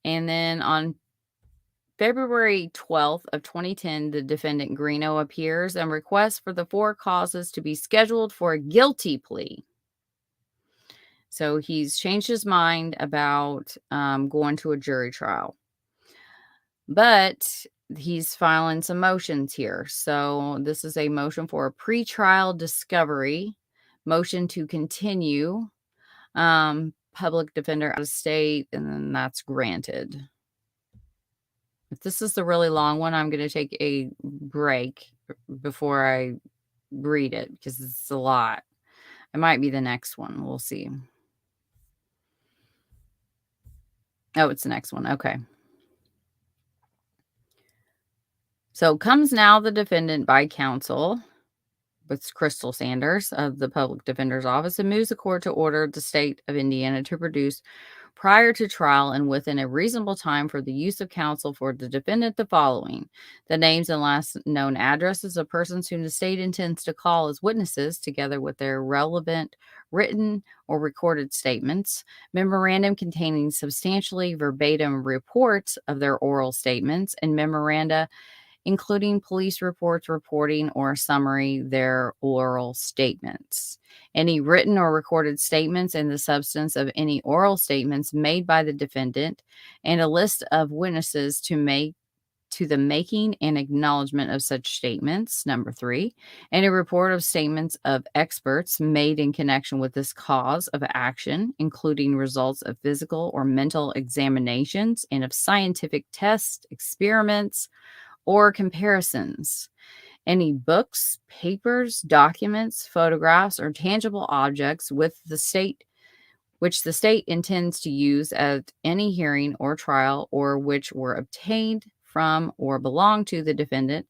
And then on February 12th of 2010, the defendant Greeno appears and requests for the 4 causes to be scheduled for a guilty plea. So he's changed his mind about going to a jury trial. But he's filing some motions here. So this is a motion for a pretrial discovery, motion to continue, public defender out of state, and then that's granted. If this is the really long one, I'm going to take a break before I read it because it's a lot. It might be the next one. We'll see. Oh, it's the next one. Okay. So comes now the defendant by counsel with Crystal Sanders of the Public Defender's Office and moves the court to order the state of Indiana to produce prior to trial and within a reasonable time for the use of counsel for the defendant the following: the names and last known addresses of persons whom the state intends to call as witnesses, together with their relevant written or recorded statements, memorandum containing substantially verbatim reports of their oral statements, and memoranda including police reports reporting or summary their oral statements. Any written or recorded statements and the substance of any oral statements made by the defendant, and a list of witnesses to the making and acknowledgement of such statements. Number 3, and a report of statements of experts made in connection with this cause of action, including results of physical or mental examinations and of scientific tests, experiments, or comparisons. Any books, papers, documents, photographs, or tangible objects which the state intends to use at any hearing or trial, or which were obtained from or belong to the defendant,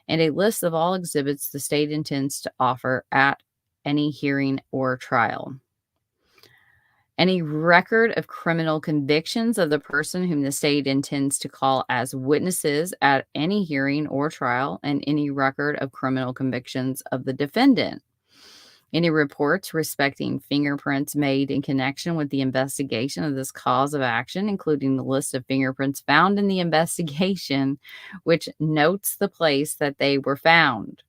and a list of all exhibits the state intends to offer at any hearing or trial. Any record of criminal convictions of the person whom the state intends to call as witnesses at any hearing or trial, and any record of criminal convictions of the defendant. Any reports respecting fingerprints made in connection with the investigation of this cause of action, including the list of fingerprints found in the investigation, which notes the place that they were found.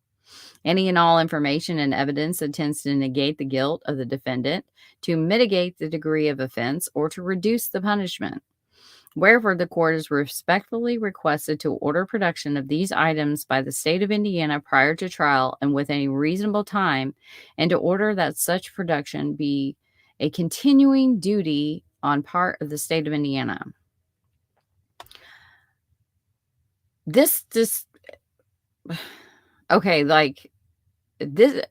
Any and all information and evidence that tends to negate the guilt of the defendant, to mitigate the degree of offense, or to reduce the punishment. Wherefore, the court is respectfully requested to order production of these items by the state of Indiana prior to trial and within a reasonable time, and to order that such production be a continuing duty on part of the state of Indiana. This okay, like this,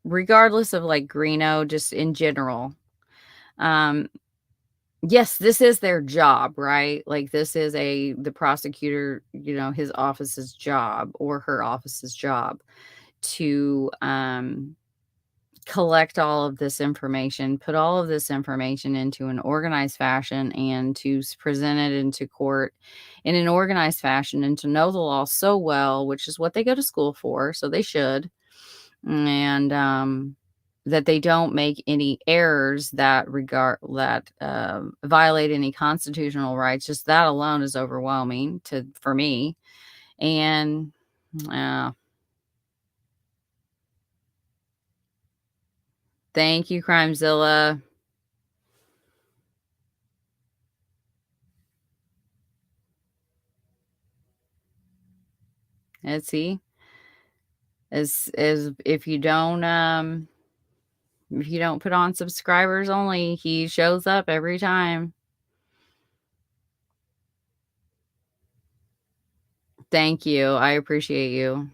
regardless of like Greeno, just in general, yes, this is their job, right? Like this is the prosecutor, his office's job or her office's job to collect all of this information, put all of this information into an organized fashion, and to present it into court in an organized fashion, and to know the law so well, which is what they go to school for, so they should. And that they don't make any errors that violate any constitutional rights. Just that alone is overwhelming for me. And thank you, Crimezilla. Let's see. As if you don't put on subscribers only, he shows up every time. Thank you. I appreciate you.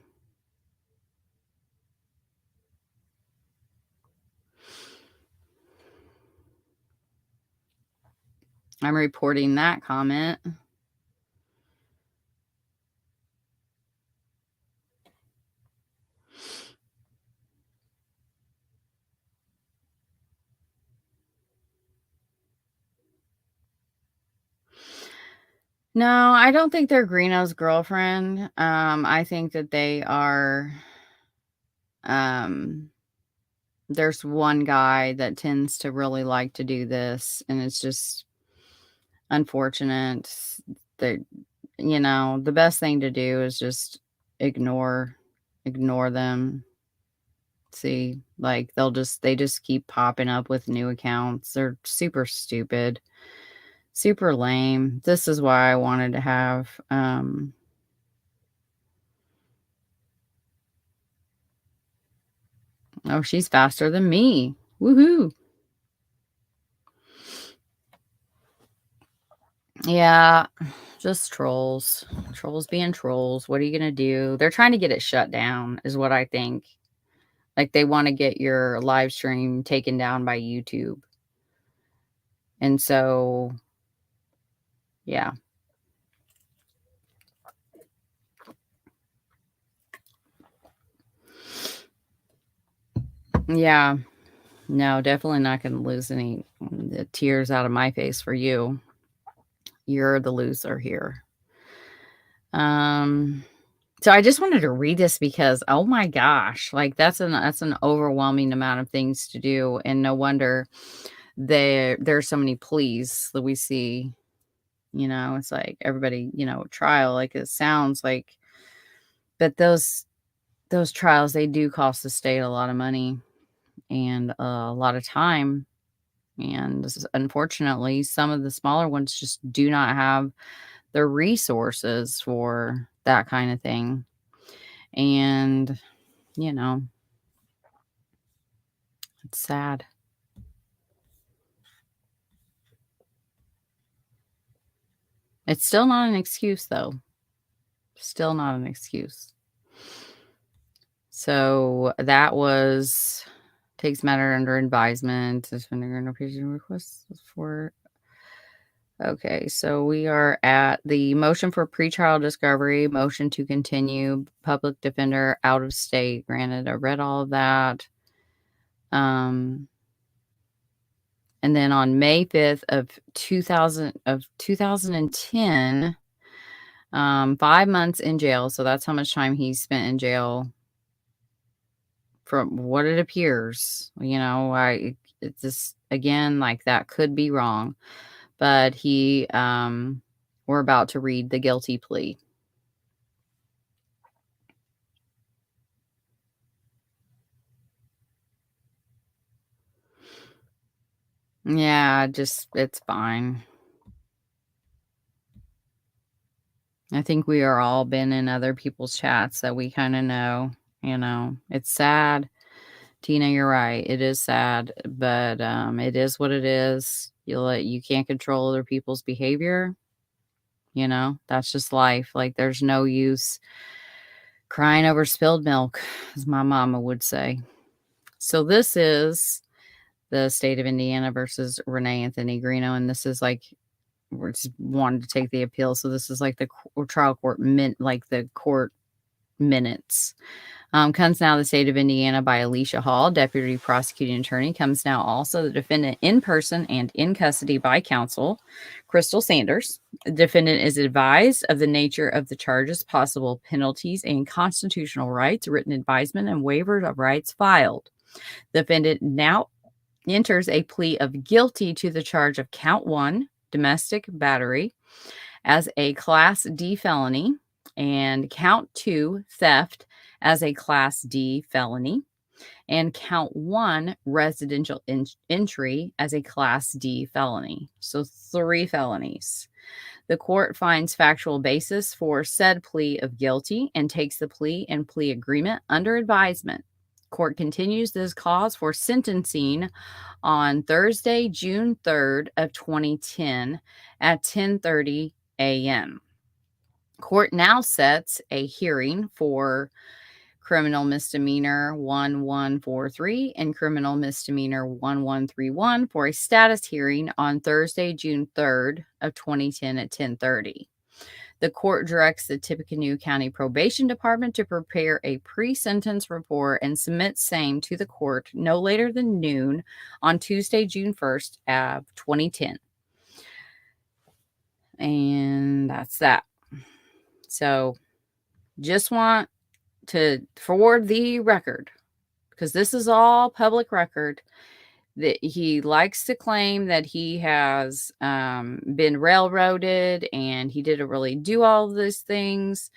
I'm reporting that comment. No, I don't think they're Greeno's girlfriend. I think that they are, there's one guy that tends to really like to do this, and it's just unfortunate that, the best thing to do is just ignore them. See, like they just keep popping up with new accounts. They're super stupid, super lame. This is why I wanted to have, oh, she's faster than me. Woohoo. Yeah, just trolls. Trolls being trolls. What are you going to do? They're trying to get it shut down, is what I think. Like they want to get your live stream taken down by YouTube. And so, yeah. Yeah. No, definitely not going to lose any tears out of my face for you. You're the loser here. So I just wanted to read this because, oh my gosh, like that's an overwhelming amount of things to do, and no wonder there's so many pleas that we see. It's like everybody, trial, like it sounds like, but those trials, they do cost the state a lot of money and a lot of time. And unfortunately, some of the smaller ones just do not have the resources for that kind of thing. And, it's sad. It's still not an excuse, though. Still not an excuse. So that was takes matter under advisement. Suspending notification requests for. Okay, so we are at the motion for pretrial discovery, motion to continue, public defender out of state. Granted, I read all of that. And then on May 5th of 2010, 5 months in jail. So that's how much time he spent in jail from what it appears. It's just, again, like that could be wrong, but we're about to read the guilty plea. Yeah, it's fine. I think we are all been in other people's chats that we kind of know, it's sad. Tina, you're right. It is sad, but it is what it is. You can't control other people's behavior. That's just life. Like there's no use crying over spilled milk, as my mama would say. So this is the state of Indiana versus Rene Anthony Greeno, and this is like we're just wanted to take the appeal. So this is like the trial court the court minutes. Comes now the state of Indiana by Alicia Hall, deputy prosecuting attorney. Comes now also the defendant in person and in custody by counsel, Crystal Sanders. The defendant is advised of the nature of the charges, possible penalties, and constitutional rights, written advisement and waivers of rights filed. The defendant now enters a plea of guilty to the charge of count 1, domestic battery, as a Class D felony, and count 2, theft, as a Class D felony, and count 1, residential entry, as a Class D felony. So 3 felonies. The court finds factual basis for said plea of guilty and takes the plea and plea agreement under advisement. Court continues this cause for sentencing on Thursday, June 3rd of 2010 at 10:30 a.m. Court now sets a hearing for criminal misdemeanor 1143 and criminal misdemeanor 1131 for a status hearing on Thursday, June 3rd of 2010 at 10:30. The court directs the Tippecanoe County Probation Department to prepare a pre-sentence report and submit same to the court no later than noon on Tuesday, June 1st of 2010. And that's that. So just want to, for the record, because this is all public record, that he likes to claim that he has been railroaded and he didn't really do all of those things.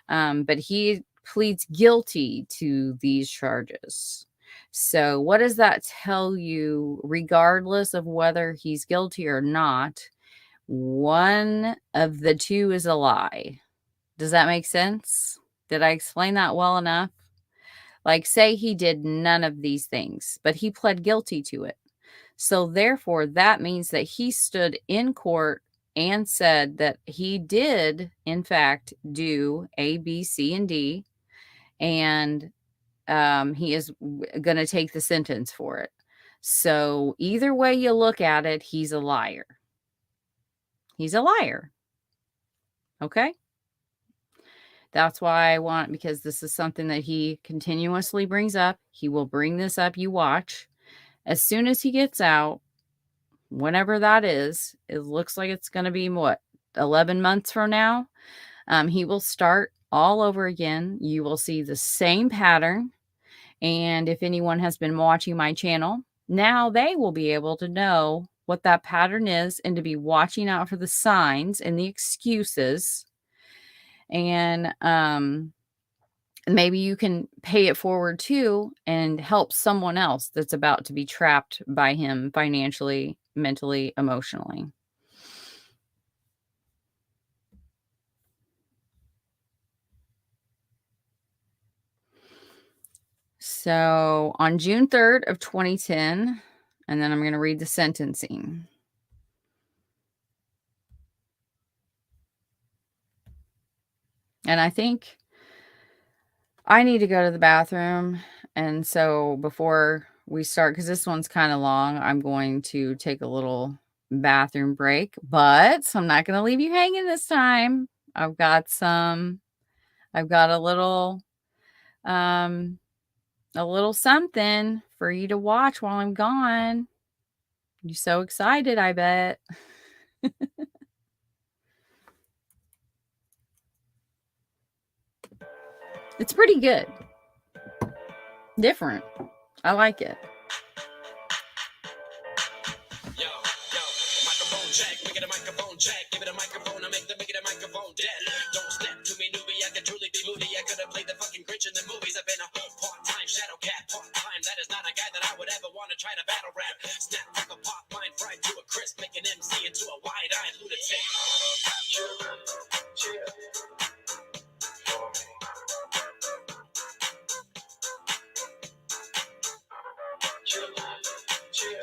But he pleads guilty to these charges. So what does that tell you? Regardless of whether he's guilty or not, one of the two is a lie. Does that make sense? Did I explain that well enough? Like, say he did none of these things, but he pled guilty to it. So therefore, that means that he stood in court and said that he did, in fact, do A, B, C, and D, and he is going to take the sentence for it. So either way you look at it, he's a liar. He's a liar. Okay? That's why I want, because this is something that he continuously brings up. He will bring this up. You watch. As soon as he gets out, whenever that is, it looks like it's going to be, 11 months from now? He will start all over again. You will see the same pattern. And if anyone has been watching my channel, now they will be able to know what that pattern is and to be watching out for the signs and the excuses. And maybe you can pay it forward too and help someone else that's about to be trapped by him financially, mentally, emotionally. So on June 3rd of 2010, and then I'm going to read the sentencing. And I think I need to go to the bathroom. And so before we start, because this one's kind of long, I'm going to take a little bathroom break, but I'm not going to leave you hanging this time. I've got a little something for you to watch while I'm gone. You're so excited, I bet. It's pretty good. Different. I like it. Yo, microphone check, make it a microphone check. Give it a microphone, I make it a microphone dead. Don't step to me, newbie, I can truly be moody. I could have played the fucking Grinch in the movies. I've been a part-time shadow cat, part-time. That is not a guy that I would ever want to try to battle rap. Snap like a pop, mind fried to a crisp, make an MC into a wide-eyed lunatic. Chill, chill. Chill, chill.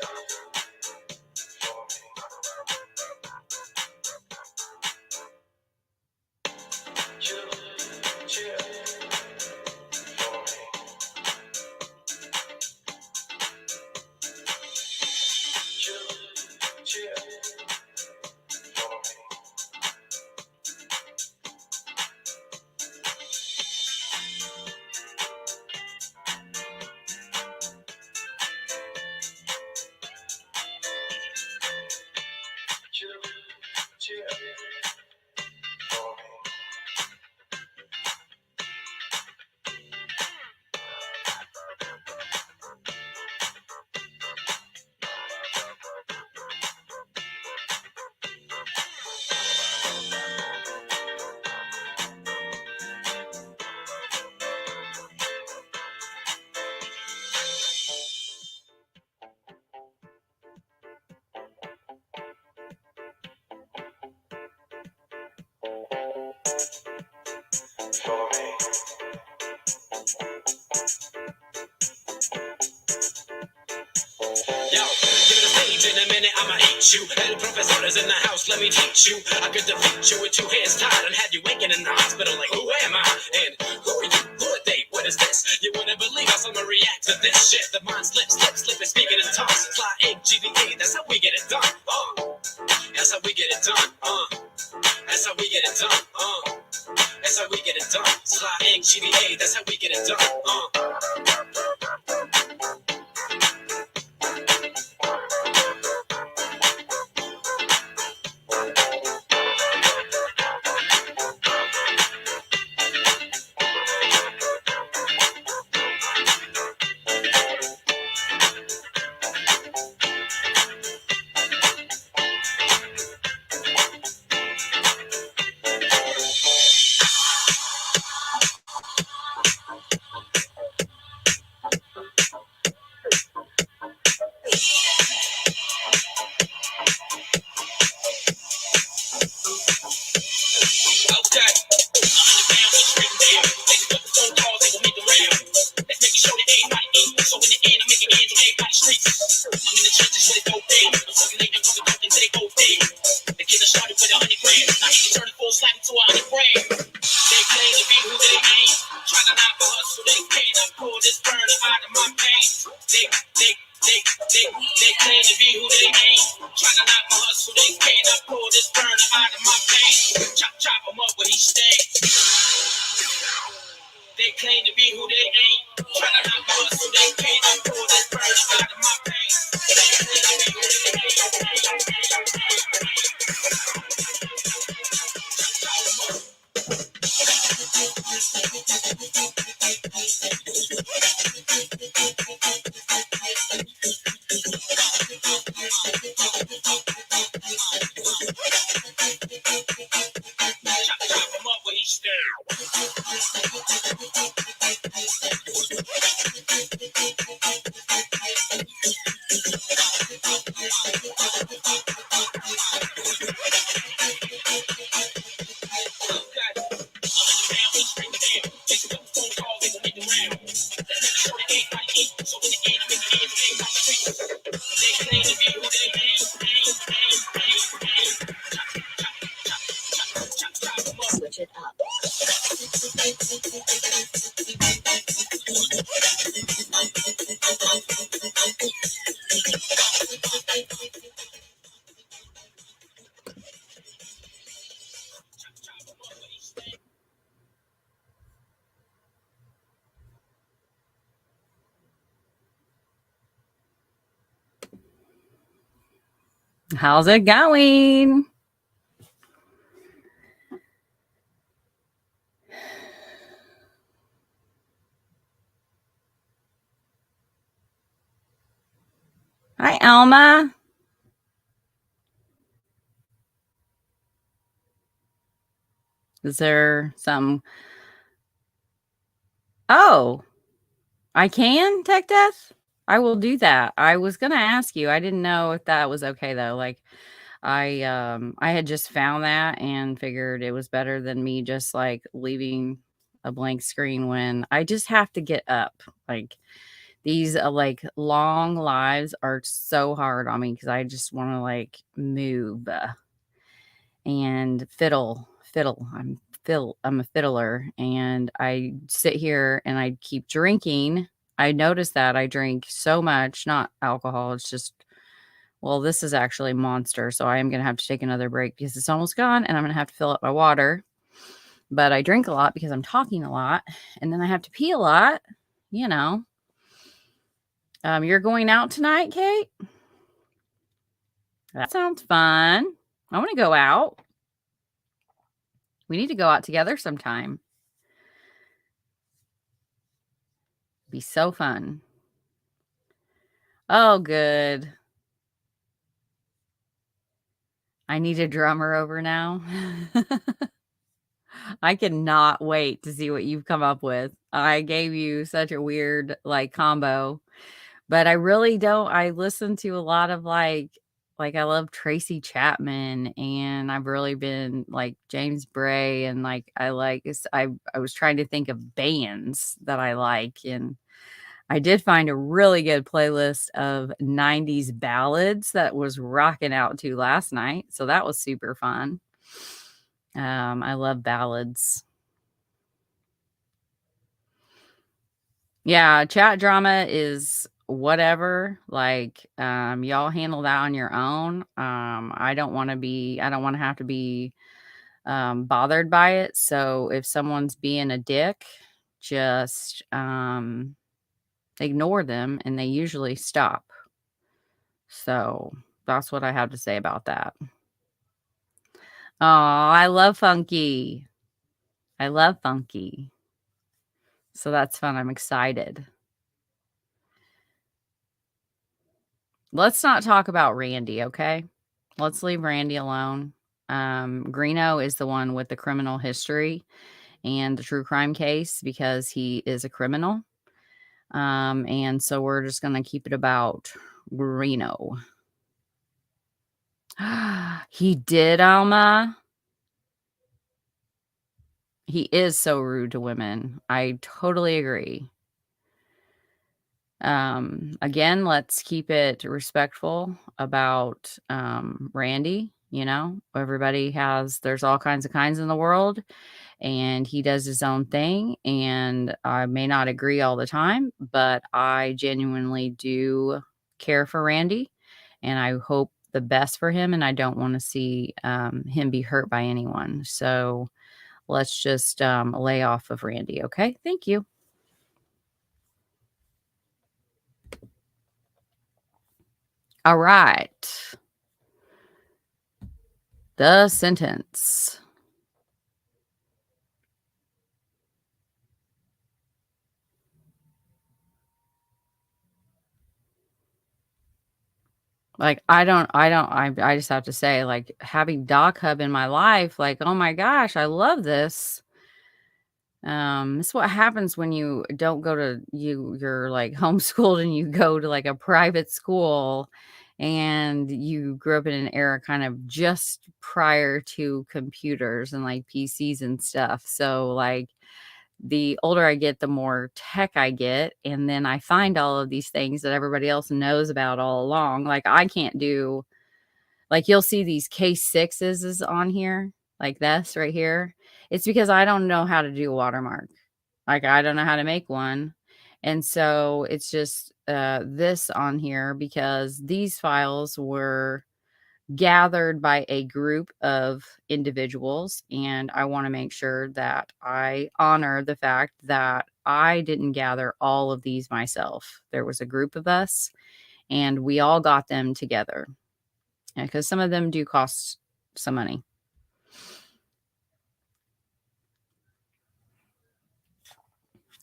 Follow me. Yo, give it a stage in a minute, I'ma eat you. El professor's in the house, let me teach you. I could defeat you with two hands tied and have you waking in the hospital like, who am I? And who are you? Who are they? What is this? You wouldn't believe how someone reacts to this shit. The mind slips, and speaking in tongues. Fly GVA, that's how we get it done. That's how we get it done. That's how we get it done. That's how we get it done. Fly GVA, that's how we get it done. Chop, chop him up where he stands. They claim to be who they ain't. Try to knock me so they can't. I pull this bird out of my pants. They claim to be who they ain't. Chop, chop him up where he stands. Switch it up. How's it going? Hi, Alma. Is there some? Oh, I can tech death? I will do that. I was going to ask you. I didn't know if that was okay though. Like I had just found that and figured it was better than me just like leaving a blank screen when I just have to get up. Like these like long lives are so hard on me because I just want to like move and fiddle. I'm a fiddler and I sit here and I keep drinking. I noticed that I drink so much, not alcohol. It's just, well, this is actually Monster. So I am going to have to take another break because it's almost gone and I'm going to have to fill up my water. But I drink a lot because I'm talking a lot and then I have to pee a lot, you know. You're going out tonight, Kate? That sounds fun. I want to go out. We need to go out together sometime. Be so fun. Oh, good. I need a drummer over now. I cannot wait to see what you've come up with. I gave you such a weird like combo, but I really don't. I listen to a lot of like I love Tracy Chapman and I've really been like James Bray and like I was trying to think of bands that I like and I did find a really good playlist of 90s ballads that was rocking out to last night. So that was super fun. I love ballads. Yeah, chat drama is whatever. Like, y'all handle that on your own. I don't want to have to be bothered by it. So if someone's being a dick, just ignore them and they usually stop. So that's what I have to say about that. Oh, I love Funky. I love Funky. So that's fun. I'm excited. Let's not talk about Randy, okay? Let's leave Randy alone. Greeno is the one with the criminal history and the true crime case because he is a criminal. And so we're just going to keep it about Greeno. He did, Alma. He is so rude to women. I totally agree. Again, let's keep it respectful about Randy. You know, there's all kinds in the world, and he does his own thing. And I may not agree all the time, but I genuinely do care for Randy. And I hope the best for him, and I don't want to see him be hurt by anyone. So let's just lay off of Randy. Okay. Thank you. All right. The sentence. Like, I just have to say, like, having Doc Hub in my life, like, oh my gosh, I love this. This is what happens when you don't go to you're like homeschooled and you go to like a private school and you grew up in an era kind of just prior to computers and like PCs and stuff. So like the older I get, the more tech I get. And then I find all of these things that everybody else knows about all along. Like I can't do, like you'll see these case sixes is on here, like this right here. It's because I don't know how to do a watermark. Like I don't know how to make one. And so it's just this on here because these files were gathered by a group of individuals. And I want to make sure that I honor the fact that I didn't gather all of these myself. There was a group of us and we all got them together because some of them do cost some money.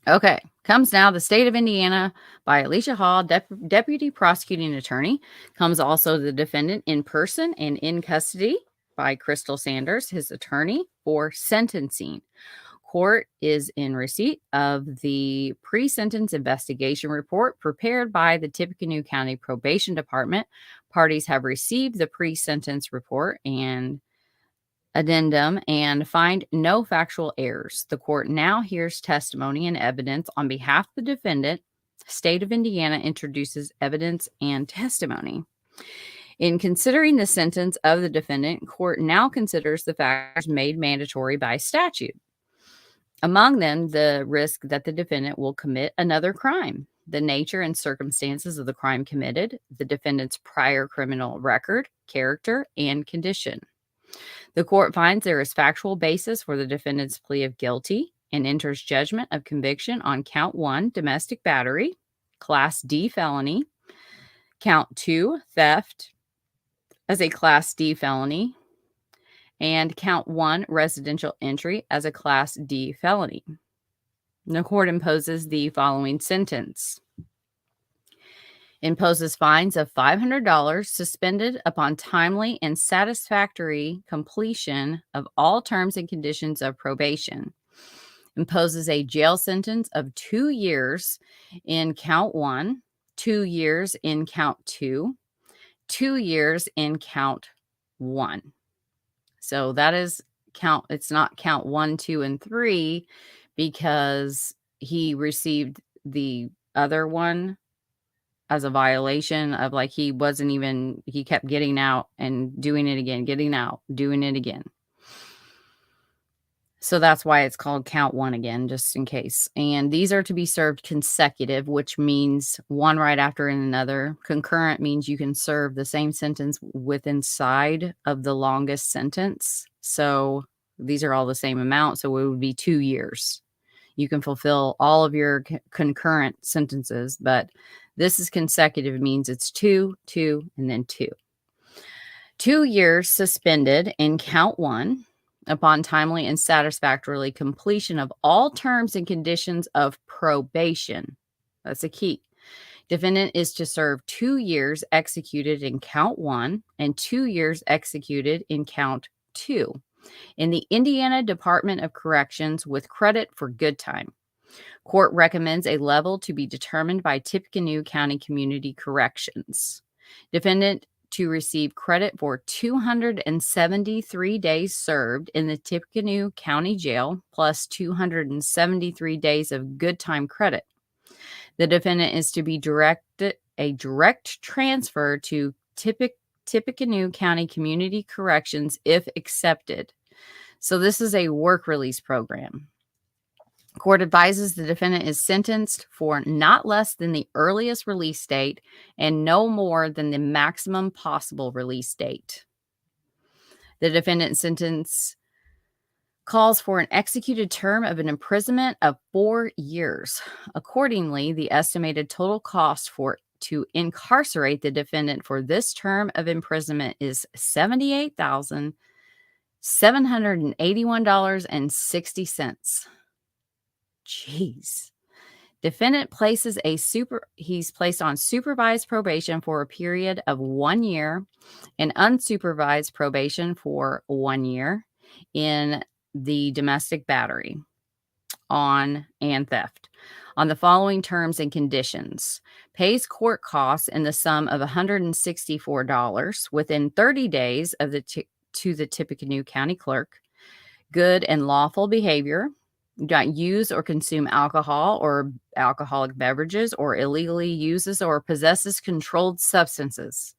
Okay, comes now The State of Indiana by Alicia Hall, Deputy Prosecuting Attorney. Comes also The Defendant in Person and in Custody by Crystal Sanders, his attorney for sentencing. Court is in receipt of the pre-sentence investigation report prepared by the Tippecanoe County Probation Department. Parties have received the pre-sentence report and addendum and find no factual errors. The court now hears testimony and evidence on behalf of the defendant. State of Indiana introduces evidence and testimony. In considering the sentence of the defendant, court now considers the factors made mandatory by statute. Among them, the risk that the defendant will commit another crime, the nature and circumstances of the crime committed, the defendant's prior criminal record, character, and condition. The court finds there is factual basis for the defendant's plea of guilty and enters judgment of conviction on count 1, domestic battery, class D felony, count 2, theft as a class D felony, and count 1, residential entry as a class D felony. The court imposes the following sentence. Imposes fines of $500 suspended upon timely and satisfactory completion of all terms and conditions of probation. Imposes a jail sentence of 2 years in count 1, 2 years in count 2, 2 years in count 1. So that is count, it's not count 1, 2, and 3 because he received the other one as a violation of like he kept getting out and doing it again, getting out, doing it again. So that's why it's called count 1 again, just in case. And these are to be served consecutive, which means one right after another. Concurrent means you can serve the same sentence inside of the longest sentence. So these are all the same amount. So it would be 2 years. You can fulfill all of your concurrent sentences, but this is consecutive. It means it's 2, 2, and then 2. 2 years suspended in count 1 upon timely and satisfactory completion of all terms and conditions of probation. That's a key. Defendant is to serve 2 years executed in count 1 and 2 years executed in count 2 in the Indiana Department of Corrections with credit for good time. Court recommends a level to be determined by Tippecanoe County Community Corrections. Defendant to receive credit for 273 days served in the Tippecanoe County Jail plus 273 days of good time credit. The defendant is to be directed a direct transfer to Tippecanoe County Community Corrections if accepted. So this is a work release program. Court advises the defendant is sentenced for not less than the earliest release date and no more than the maximum possible release date. The defendant's sentence calls for an executed term of an imprisonment of 4 years. Accordingly, the estimated total cost to incarcerate the defendant for this term of imprisonment is $78,781.60. Jeez. Defendant he's placed on supervised probation for a period of 1 year and unsupervised probation for 1 year in the domestic battery and theft on the following terms and conditions: pays court costs in the sum of $164 within 30 days of to the Tippecanoe County Clerk. Good and lawful behavior. Do not use or consume alcohol or alcoholic beverages, or illegally uses or possesses controlled substances.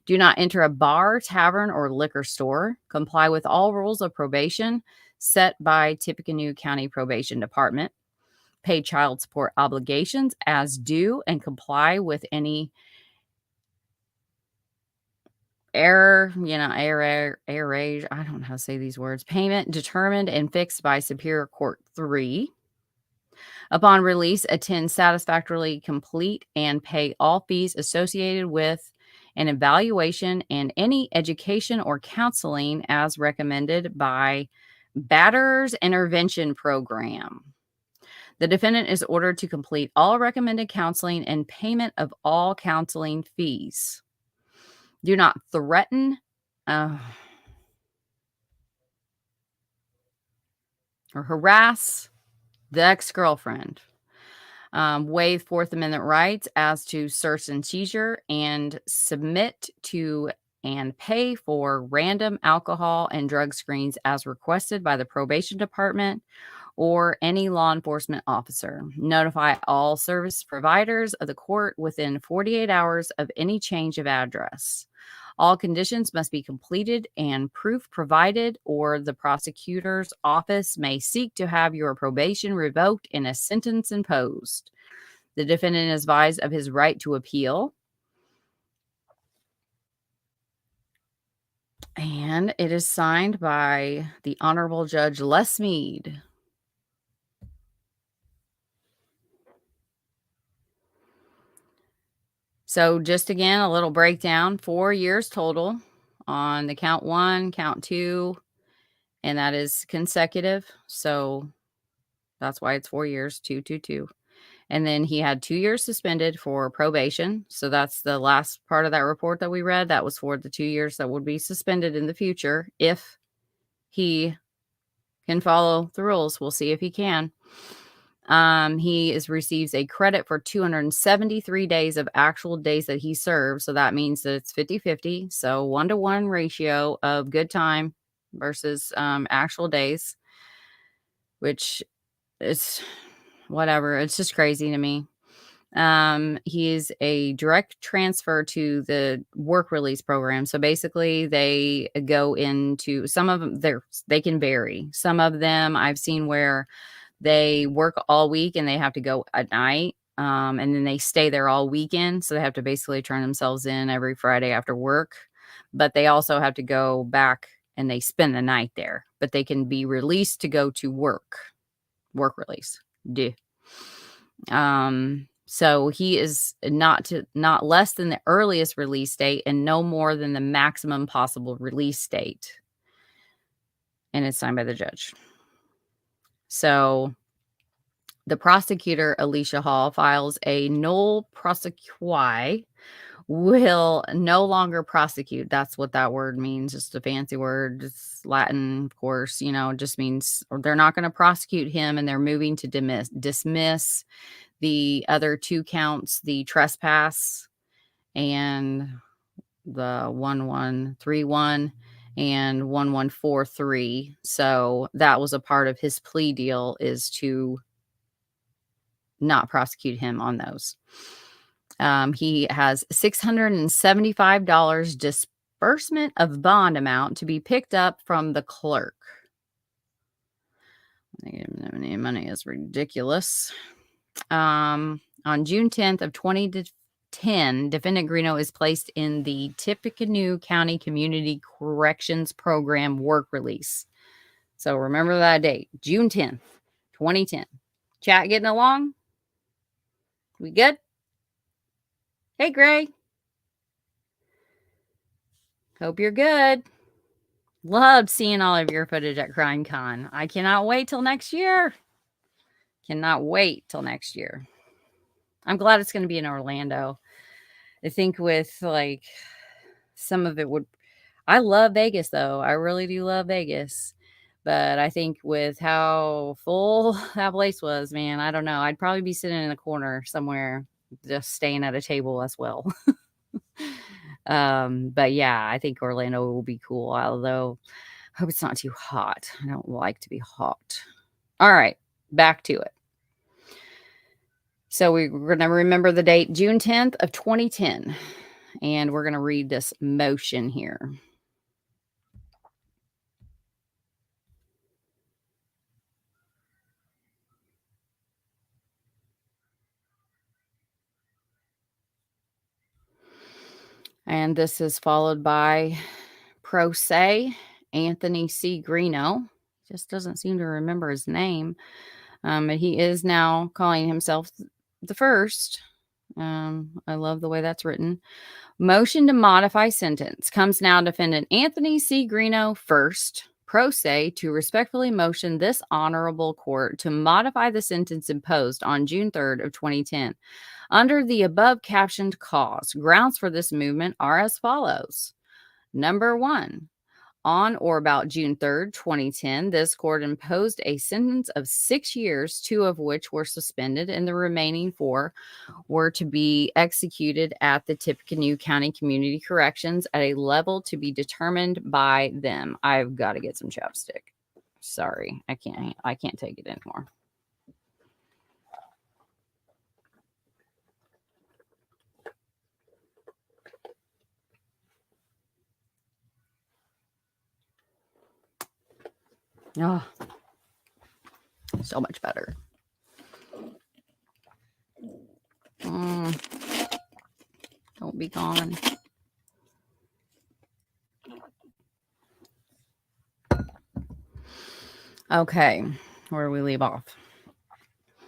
Do not enter a bar, tavern, or liquor store. Comply with all rules of probation set by Tippecanoe County Probation Department. Pay child support obligations as due and comply with any I don't know how to say these words. Payment determined and fixed by Superior Court 3. Upon release, attend satisfactorily, complete, and pay all fees associated with an evaluation and any education or counseling as recommended by Batterers Intervention Program. The defendant is ordered to complete all recommended counseling and payment of all counseling fees. Do not threaten or harass the ex-girlfriend. Waive Fourth Amendment rights as to search and seizure, and submit to and pay for random alcohol and drug screens as requested by the probation department or any law enforcement officer. Notify all service providers of the court within 48 hours of any change of address. All conditions must be completed and proof provided, or the prosecutor's office may seek to have your probation revoked and a sentence imposed. The defendant is advised of his right to appeal. And it is signed by the Honorable Judge Les Mead. So just again, a little breakdown, 4 years total on the count 1, count 2, and that is consecutive. So that's why it's 4 years, 2, 2, 2. And then he had 2 years suspended for probation. So that's the last part of that report that we read. That was for the 2 years that would be suspended in the future if he can follow the rules. We'll see if he can. He receives a credit for 273 days of actual days that he served. So that means that it's 50-50. So 1-to-1 ratio of good time versus actual days, which is whatever. It's just crazy to me. He is a direct transfer to the work release program. So basically they go into, some of them, they can vary. Some of them I've seen where they work all week and they have to go at night. And then they stay there all weekend. So they have to basically turn themselves in every Friday after work. But they also have to go back and they spend the night there. But they can be released to go to work. Work release. Duh. So he is not less than the earliest release date and no more than the maximum possible release date. And it's signed by the judge. So the prosecutor, Alicia Hall, files a nolle prosequi, will no longer prosecute. That's what that word means. Just a fancy word. It's Latin, of course, it just means they're not going to prosecute him and they're moving to dismiss the other 2 counts, the trespass and the 1131 and 1143. So that was a part of his plea deal, is to not prosecute him on those. He has $675 disbursement of bond amount to be picked up from the clerk. Money is ridiculous. On June 10th of 2010, defendant Greeno is placed in the Tippecanoe County Community Corrections Program work release. So remember that date, June 10th, 2010. Chat getting along? We good? Hey, Gray. Hope you're good. Loved seeing all of your footage at CrimeCon. I cannot wait till next year. Cannot wait till next year. I'm glad it's going to be in Orlando. I think with like some of it would, I love Vegas though. I really do love Vegas. But I think with how full that place was, man, I don't know. I'd probably be sitting in a corner somewhere, just staying at a table as well. But yeah, I think Orlando will be cool. Although I hope it's not too hot. I don't like to be hot. All right, back to it. So we're going to remember the date, June 10th of 2010. And we're going to read this motion here. And this is followed by pro se Anthony C. Greeno. Just doesn't seem to remember his name. But he is now calling himself the first. I love the way that's written. Motion to modify sentence comes now defendant Anthony C. Greeno first, pro se, to respectfully motion this honorable court to modify the sentence imposed on June 3rd of 2010. Under the above captioned cause, grounds for this movement are as follows. Number 1, on or about June 3rd, 2010, this court imposed a sentence of 6 years, 2 of which were suspended, and the remaining 4 were to be executed at the Tippecanoe County Community Corrections at a level to be determined by them. I've got to get some chapstick. Sorry, I can't take it anymore. Oh, so much better. Don't be gone. Okay, where do we leave off?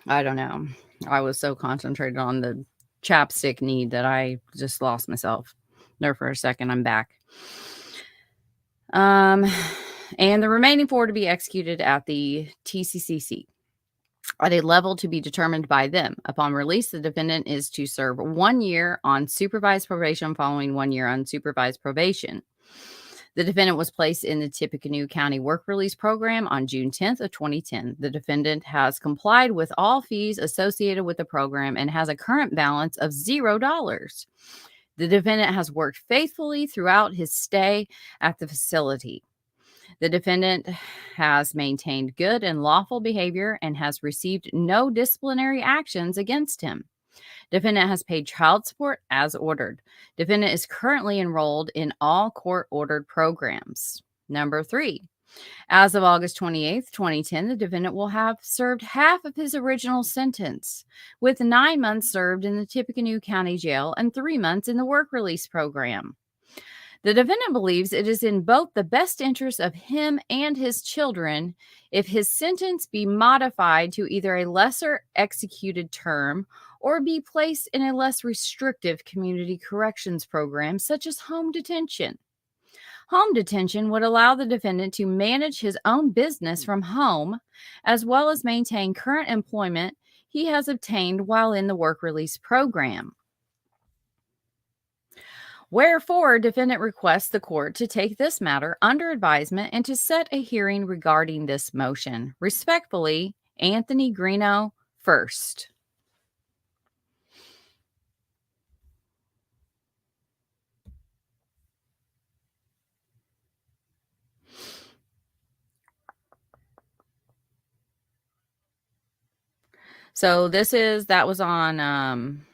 I don't know. I was so concentrated on the chapstick need that I just lost myself. There for a second, I'm back. And the remaining 4 to be executed at the TCCC at a level to be determined by them. Upon release, the defendant is to serve 1 year on supervised probation following 1 year on supervised probation. The defendant was placed in the Tippecanoe County Work Release Program on June 10th of 2010. The defendant has complied with all fees associated with the program and has a current balance of $0. The defendant has worked faithfully throughout his stay at the facility. The defendant has maintained good and lawful behavior and has received no disciplinary actions against him. Defendant has paid child support as ordered. Defendant is currently enrolled in all court-ordered programs. Number 3, as of August 28th, 2010, the defendant will have served half of his original sentence, with 9 months served in the Tippecanoe County Jail and 3 months in the work release program. The defendant believes it is in both the best interest of him and his children if his sentence be modified to either a lesser executed term or be placed in a less restrictive community corrections program, such as home detention. Home detention would allow the defendant to manage his own business from home, as well as maintain current employment he has obtained while in the work release program. Wherefore, defendant requests the court to take this matter under advisement and to set a hearing regarding this motion. Respectfully, Anthony Greeno, first. So that was on,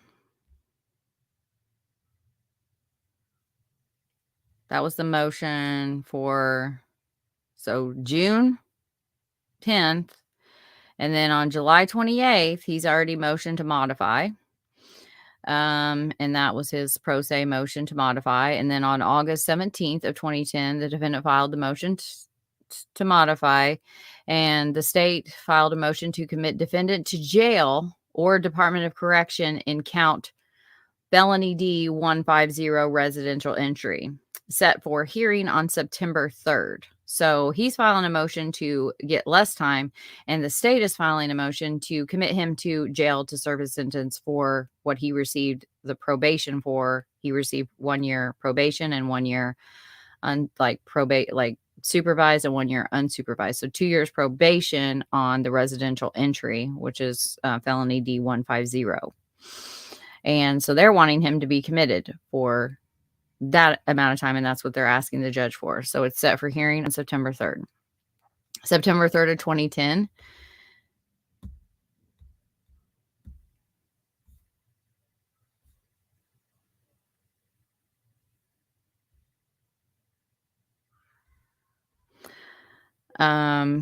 that was the motion for, so June 10th, And then on July 28th, he's already motioned to modify. And that was his pro se motion to modify. And then on August 17th of 2010, the defendant filed the motion to modify, and the state filed a motion to commit defendant to jail or Department of Correction in count felony D 150 residential entry, set for hearing on September 3rd. So he's filing a motion to get less time, and the state is filing a motion to commit him to jail to serve his sentence for what he received the probation for. He received 1 year probation and 1 year supervised and 1 year unsupervised. So 2 years probation on the residential entry, which is felony D 150. And so they're wanting him to be committed for that amount of time, and that's what they're asking the judge for. So it's set for hearing on September 3rd. September 3rd of 2010.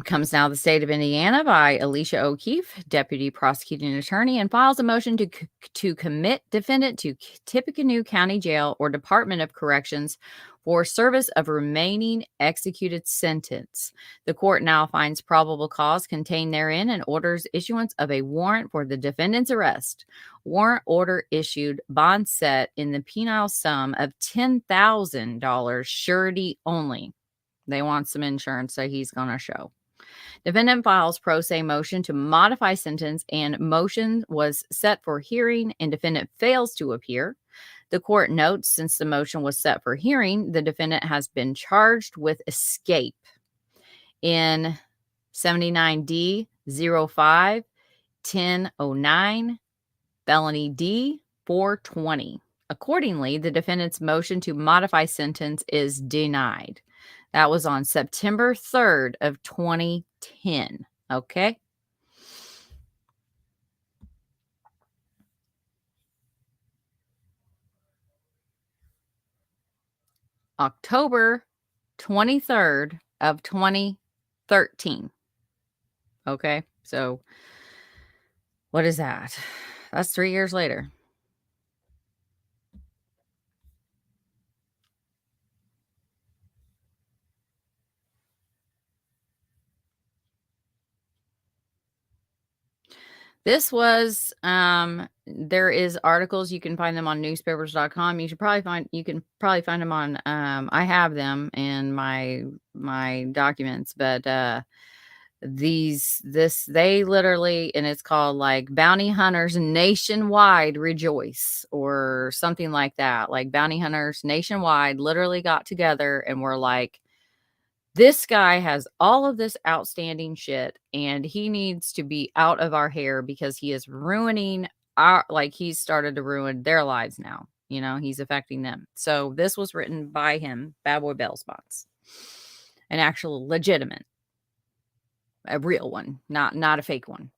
Comes now the state of Indiana by Alicia O'Keefe, deputy prosecuting attorney, and files a motion to commit defendant to Tippecanoe County Jail or Department of Corrections for service of remaining executed sentence. The court now finds probable cause contained therein and orders issuance of a warrant for the defendant's arrest. Warrant order issued, bond set in the penal sum of $10,000, surety only. They want some insurance, so he's going to show. Defendant files pro se motion to modify sentence, and motion was set for hearing, and defendant fails to appear. The court notes, since the motion was set for hearing, the defendant has been charged with escape in 79D 05 1009 felony D 420. Accordingly, the defendant's motion to modify sentence is denied. That was on September 3rd of 2010. Okay. October 23rd of 2013. Okay. So what is that? That's 3 years later. This was, there is articles, you can find them on newspapers.com. You can probably find them on, I have them in my documents, but, they literally, and it's called like Bounty Hunters Nationwide Rejoice or something like that. Like Bounty Hunters Nationwide literally got together and were like, this guy has all of this outstanding shit and he needs to be out of our hair because he is ruining he's started to ruin their lives now. You know, he's affecting them. So this was written by him, Bad Boy Bail Spots. An actual legitimate, a real one, not a fake one.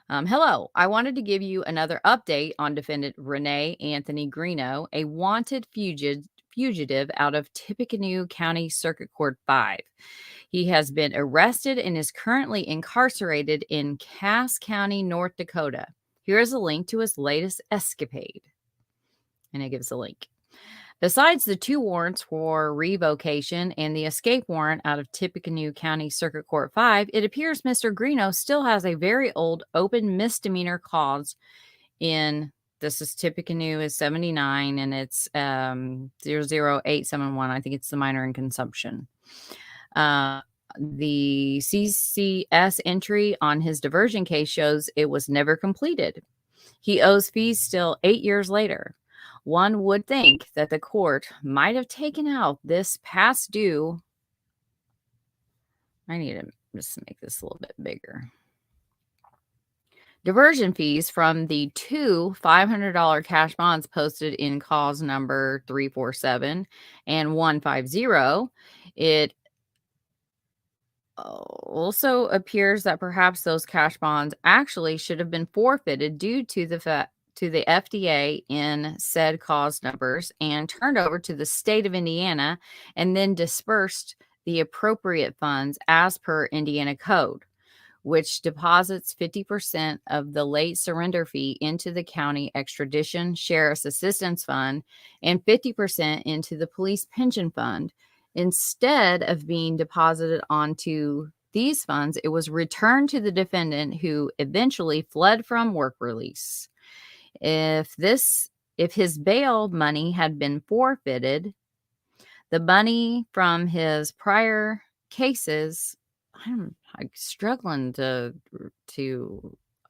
Hello, I wanted to give you another update on defendant Rene Anthony Greeno, a wanted fugitive out of Tippecanoe County Circuit Court 5. He has been arrested and is currently incarcerated in Cass County, North Dakota. Here is a link to his latest escapade. And it gives a link. Besides the 2 warrants for revocation and the escape warrant out of Tippecanoe County Circuit Court 5, it appears Mr. Greeno still has a very old open misdemeanor cause in, this is Tippecanoe is 79 and it's 00871. I think it's the minor in consumption. The CCS entry on his diversion case shows it was never completed. He owes fees still 8 years later. One would think that the court might have taken out this past due. I need to just make this a little bit bigger. Diversion fees from the 2 $500 cash bonds posted in cause number 347 and 150. It also appears that perhaps those cash bonds actually should have been forfeited due to the FDA in said cause numbers and turned over to the state of Indiana and then dispersed the appropriate funds as per Indiana code. which deposits 50% of the late surrender fee into the county extradition sheriff's assistance fund and 50% into the police pension fund. Instead of being deposited onto these funds, it was returned to the defendant, who eventually fled from work release. If his bail money had been forfeited, the money from his prior cases, I'm struggling to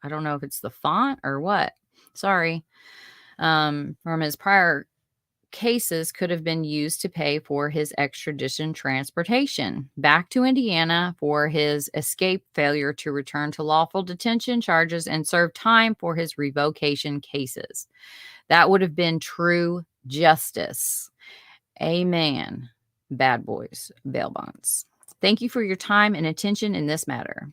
I don't know if it's the font or what. Sorry. From his prior cases could have been used to pay for his extradition transportation back to Indiana for his escape, failure to return to lawful detention charges, and serve time for his revocation cases. That would have been true justice. Amen. Bad boys, bail bonds. Thank you for your time and attention in this matter.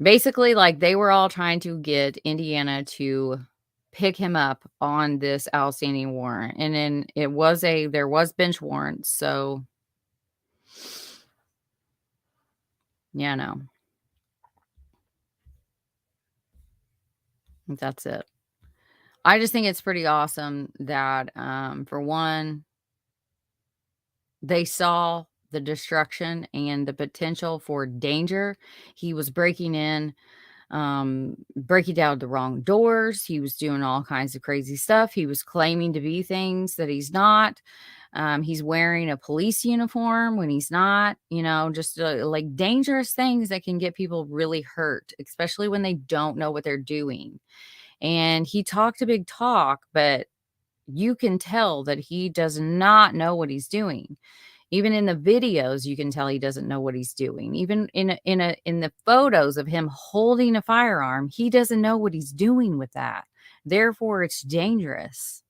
Basically, like, they were all trying to get Indiana to pick him up on this outstanding warrant. And then there was bench warrants. So, yeah, no. That's it. I just think it's pretty awesome that, for one, they saw the destruction and the potential for danger. He was breaking in, breaking down the wrong doors. He was doing all kinds of crazy stuff. He was claiming to be things that he's not. He's wearing a police uniform when he's not, just like dangerous things that can get people really hurt, especially when they don't know what they're doing. And he talked a big talk, but you can tell that he does not know what he's doing. Even in the videos, you can tell he doesn't know what he's doing. Even in the photos of him holding a firearm, he doesn't know what he's doing with that. Therefore, it's dangerous.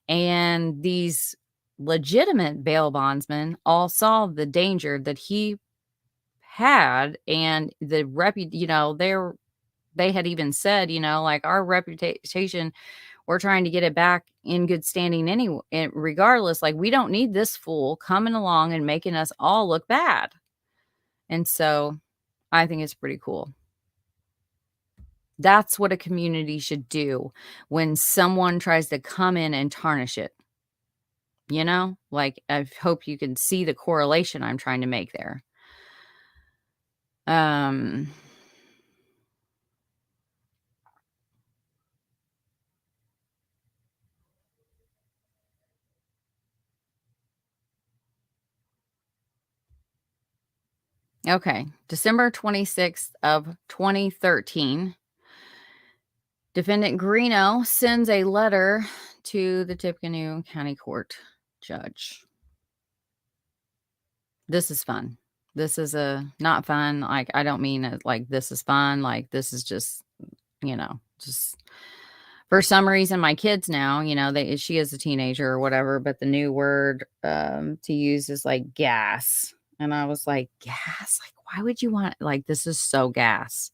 And these legitimate bail bondsmen all saw the danger that he had, and the they had even said, like, our reputation, we're trying to get it back in good standing anyway, regardless. Like, we don't need this fool coming along and making us all look bad. And so I think it's pretty cool. That's what a community should do when someone tries to come in and tarnish it. Like, I hope you can see the correlation I'm trying to make there. Okay, December 26th of 2013, Defendant Greeno sends a letter to the Tippecanoe County Court judge. This is fun. This is not fun. Like, I don't mean it like this is fun. Like, this is just, just for some reason, my kids now, she is a teenager or whatever, but the new word to use is like gas. And I was like, gas? Like, why would you want, like, this is so gas.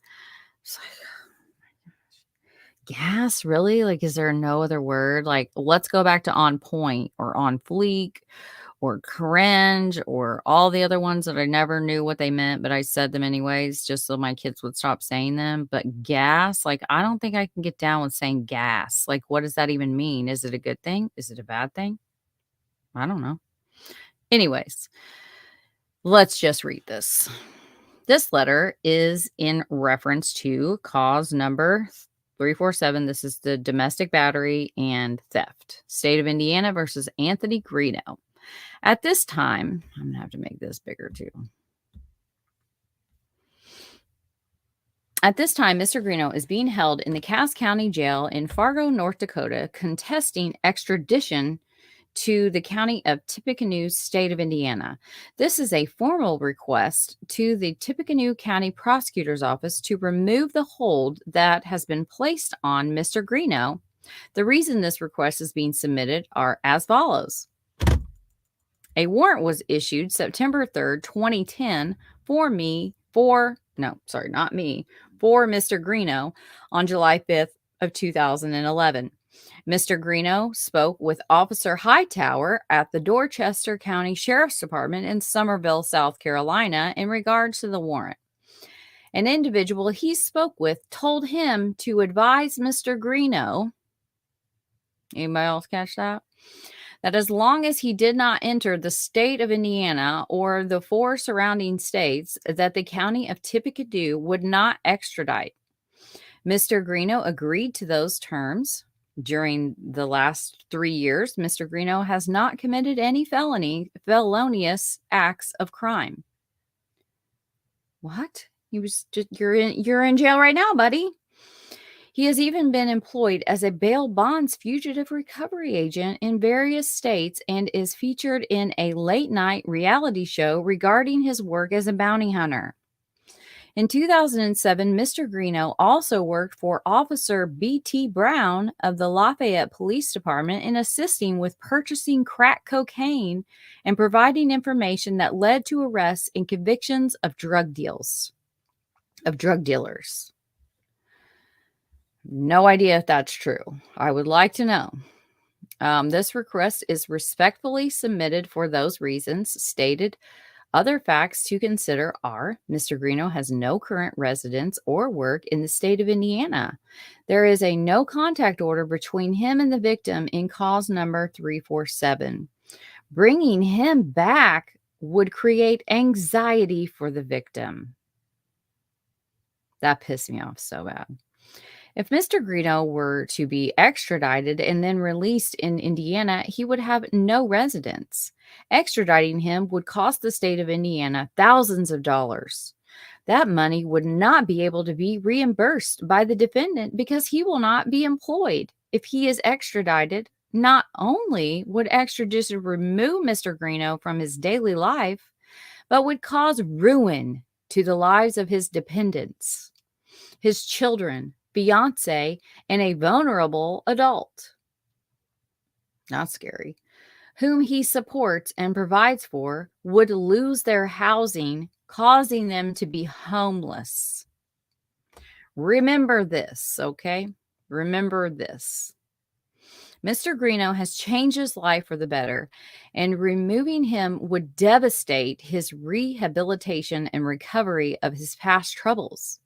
It's like, oh my gosh. Gas? Really? Like, is there no other word? Like, let's go back to on point or on fleek or cringe or all the other ones that I never knew what they meant, but I said them anyways, just so my kids would stop saying them. But gas, like, I don't think I can get down with saying gas. Like, what does that even mean? Is it a good thing? Is it a bad thing? I don't know. Anyways, let's just read this. This letter is in reference to cause number 347. This is the domestic battery and theft. State of Indiana versus Anthony Greeno. At this time, I'm going to have to make this bigger too. At this time, Mr. Greeno is being held in the Cass County Jail in Fargo, North Dakota, contesting extradition to the county of Tippecanoe, state of Indiana. This is a formal request to the Tippecanoe County Prosecutor's Office to remove the hold that has been placed on Mr. Greeno. The reason this request is being submitted are as follows. A warrant was issued September 3rd, 2010 for Mr. Greeno on July 5th of 2011. Mr. Greeno spoke with Officer Hightower at the Dorchester County Sheriff's Department in Summerville, South Carolina, in regards to the warrant. An individual he spoke with told him to advise Mr. Greeno, anybody else catch that? That as long as he did not enter the state of Indiana or the 4 surrounding states, that the county of Tippecanoe would not extradite. Mr. Greeno agreed to those terms. During the last 3 years, Mr. Greeno has not committed any felonious acts of crime. What? You're in jail right now, buddy. He has even been employed as a bail bonds fugitive recovery agent in various states and is featured in a late-night reality show regarding his work as a bounty hunter. In 2007, Mr. Greeno also worked for Officer B.T. Brown of the Lafayette Police Department in assisting with purchasing crack cocaine and providing information that led to arrests and convictions of drug dealers. No idea if that's true. I would like to know. This request is respectfully submitted for those reasons stated. Other facts to consider are Mr. Greeno has no current residence or work in the state of Indiana. There is a no contact order between him and the victim in cause number 347. Bringing him back would create anxiety for the victim. That pissed me off so bad. If Mr. Greeno were to be extradited and then released in Indiana, he would have no residence. Extraditing him would cost the state of Indiana thousands of dollars. That money would not be able to be reimbursed by the defendant because he will not be employed. If he is extradited, not only would extradition remove Mr. Greeno from his daily life, but would cause ruin to the lives of his dependents, his children, fiance, and a vulnerable adult. Not scary. Whom he supports and provides for would lose their housing, causing them to be homeless. Remember this, okay? Remember this. Mr. Greeno has changed his life for the better, and removing him would devastate his rehabilitation and recovery of his past troubles.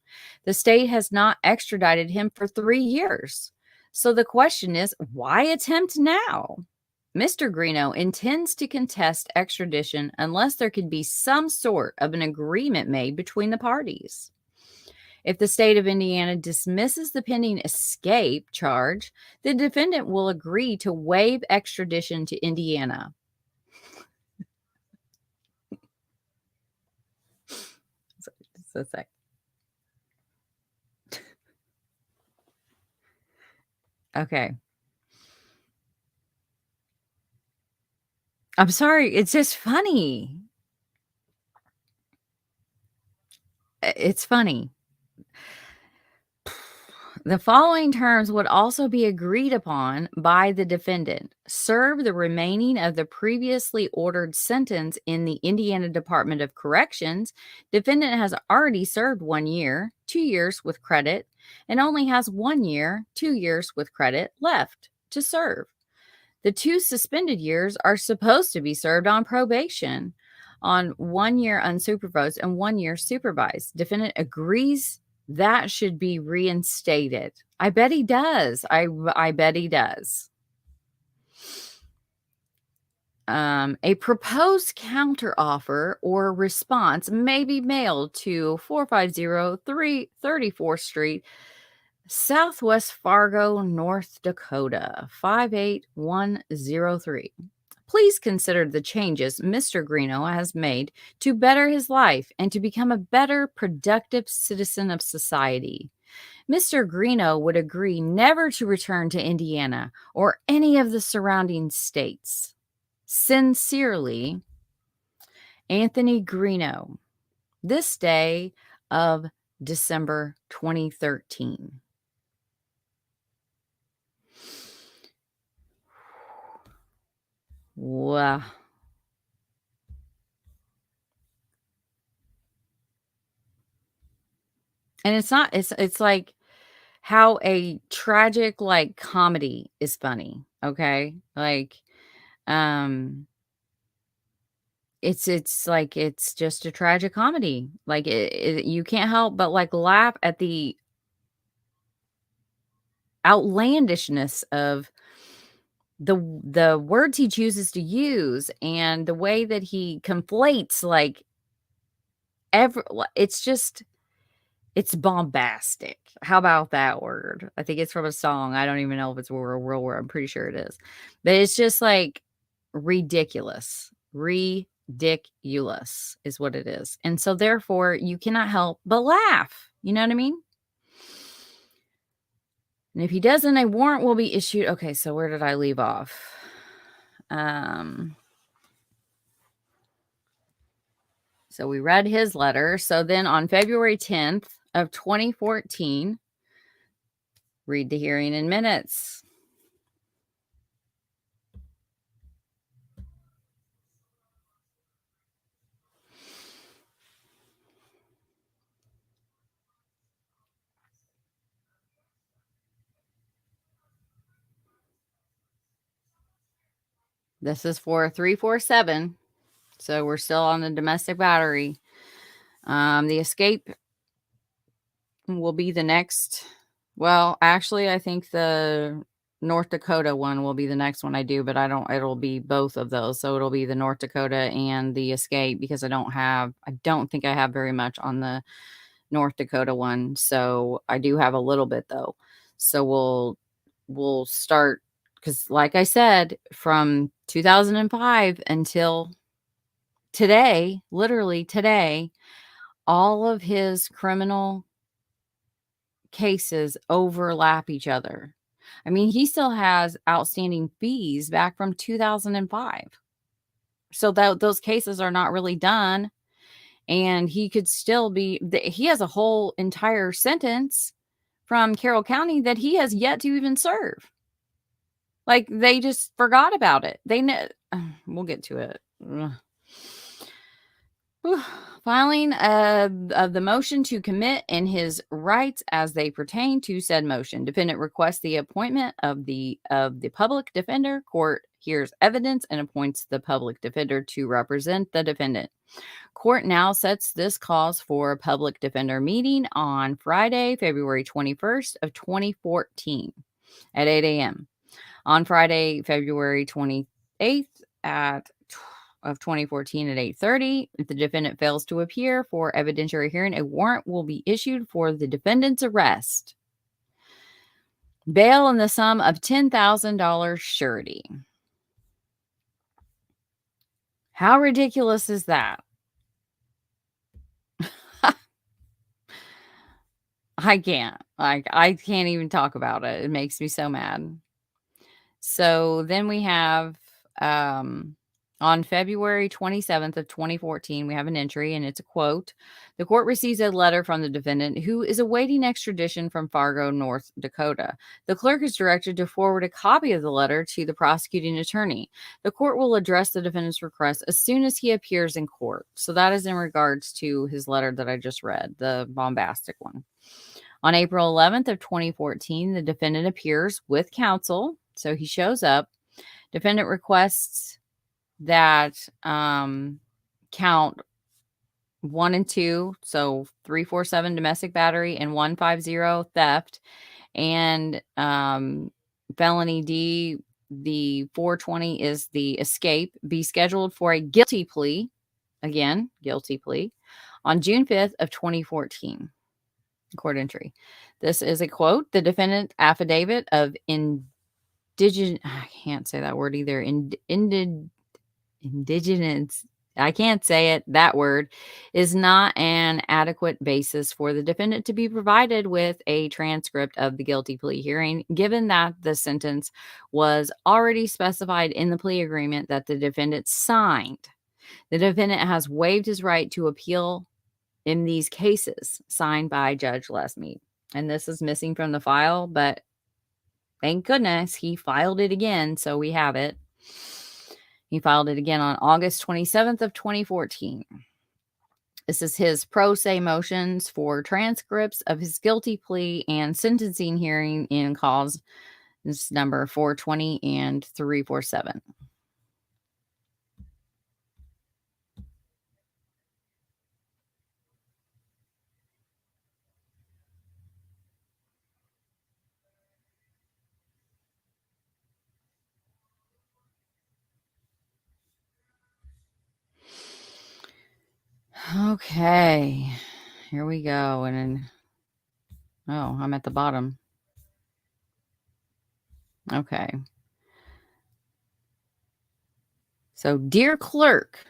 The state has not extradited him for 3 years. So the question is, why attempt now? Mr. Greeno intends to contest extradition unless there can be some sort of an agreement made between the parties. If the state of Indiana dismisses the pending escape charge, the defendant will agree to waive extradition to Indiana. Just a sec. Okay. I'm sorry. It's just funny. It's funny. The following terms would also be agreed upon by the defendant. Serve the remaining of the previously ordered sentence in the Indiana Department of Corrections. Defendant has already served 1 year, 2 years with credit, and only has 1 year, 2 years with credit left to serve. The 2 suspended years are supposed to be served on probation, on 1 year unsupervised and 1 year supervised. Defendant agrees that should be reinstated. I bet he does. I bet he does. A proposed counteroffer or response may be mailed to 450 34th Street, Southwest Fargo, North Dakota, 58103. Please consider the changes Mr. Greeno has made to better his life and to become a better, productive citizen of society. Mr. Greeno would agree never to return to Indiana or any of the surrounding states. Sincerely, Anthony Greeno. This day of December 2013. Wow. And it's not, it's like, how a tragic, like, comedy is funny, okay? Like, um, it's like it's just a tragic comedy. Like, you can't help but, like, laugh at the outlandishness of the words he chooses to use and the way that he conflates, like, it's just it's bombastic. How about that word? I think it's from a song. I don't even know if it's a real word. I'm pretty sure it is. But it's just like ridiculous. Ridiculous is what it is. And so therefore you cannot help but laugh. You know what I mean? And if he doesn't, a warrant will be issued. Okay, so where did I leave off? So we read his letter. So then on February 10th of 2014, read the hearing in minutes. This is for 347. So we're still on the domestic battery. The escape will be the next. Well, actually, I think the North Dakota one will be the next one I do, but it'll be both of those. So it'll be the North Dakota and the escape because I don't think I have very much on the North Dakota one. So I do have a little bit though. So we'll start because like I said, from 2005 until today, literally today, all of his criminal cases overlap each other. I mean, he still has outstanding fees back from 2005. So those cases are not really done. And he could still be, he has a whole entire sentence from Carroll County that he has yet to even serve. Like they just forgot about it. They know, we'll get to it. Filing of the motion to commit and his rights as they pertain to said motion. Defendant requests the appointment of the public defender. Court hears evidence and appoints the public defender to represent the defendant. Court now sets this cause for a public defender meeting on Friday, February 21st of 2014 at 8 a.m. On Friday, February 28th of 2014 at 8:30. If the defendant fails to appear for evidentiary hearing, a warrant will be issued for the defendant's arrest. Bail in the sum of $10,000 surety. How ridiculous is that? I can't. Like, I can't even talk about it. It makes me so mad. So then we have on February 27th of 2014, we have an entry, and it's a quote. The court receives a letter from the defendant who is awaiting extradition from Fargo, North Dakota. The clerk is directed to forward a copy of the letter to the prosecuting attorney. The court will address the defendant's request as soon as he appears in court. So that is in regards to his letter that I just read, the bombastic one. On April 11th of 2014, the defendant appears with counsel. So he shows up. Defendant requests that count 1 and 2, so 347 domestic battery and 150 theft, and felony D, the 420 is the escape, be scheduled for a guilty plea, again, guilty plea, on June 5th of 2014. Court entry. This is a quote. The defendant affidavit of indigenous, I can't say that word either. Indigenous, I can't say it, that word, is not an adequate basis for the defendant to be provided with a transcript of the guilty plea hearing, given that the sentence was already specified in the plea agreement that the defendant signed. The defendant has waived his right to appeal in these cases, signed by Judge Lesmead. And this is missing from the file, but thank goodness he filed it again, so we have it. He filed it again on August 27th of 2014. This is his pro se motions for transcripts of his guilty plea and sentencing hearing in cause this number 420 and 347. Okay, here we go. And then, oh, I'm at the bottom. Okay. So, dear clerk,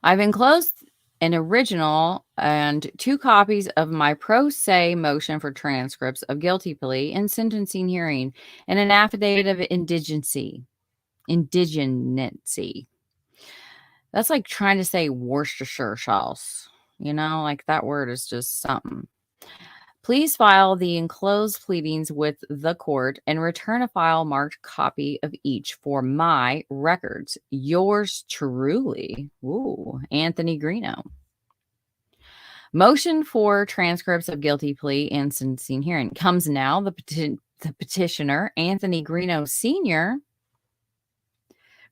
I've enclosed an original and 2 copies of my pro se motion for transcripts of guilty plea and sentencing hearing and an affidavit of indigency. That's like trying to say Worcestershire sauce. You know, like that word is just something. Please file the enclosed pleadings with the court and return a file marked copy of each for my records. Yours truly, Anthony Greeno. Motion for transcripts of guilty plea and sentencing hearing comes now. The petitioner, Anthony Greeno Sr.,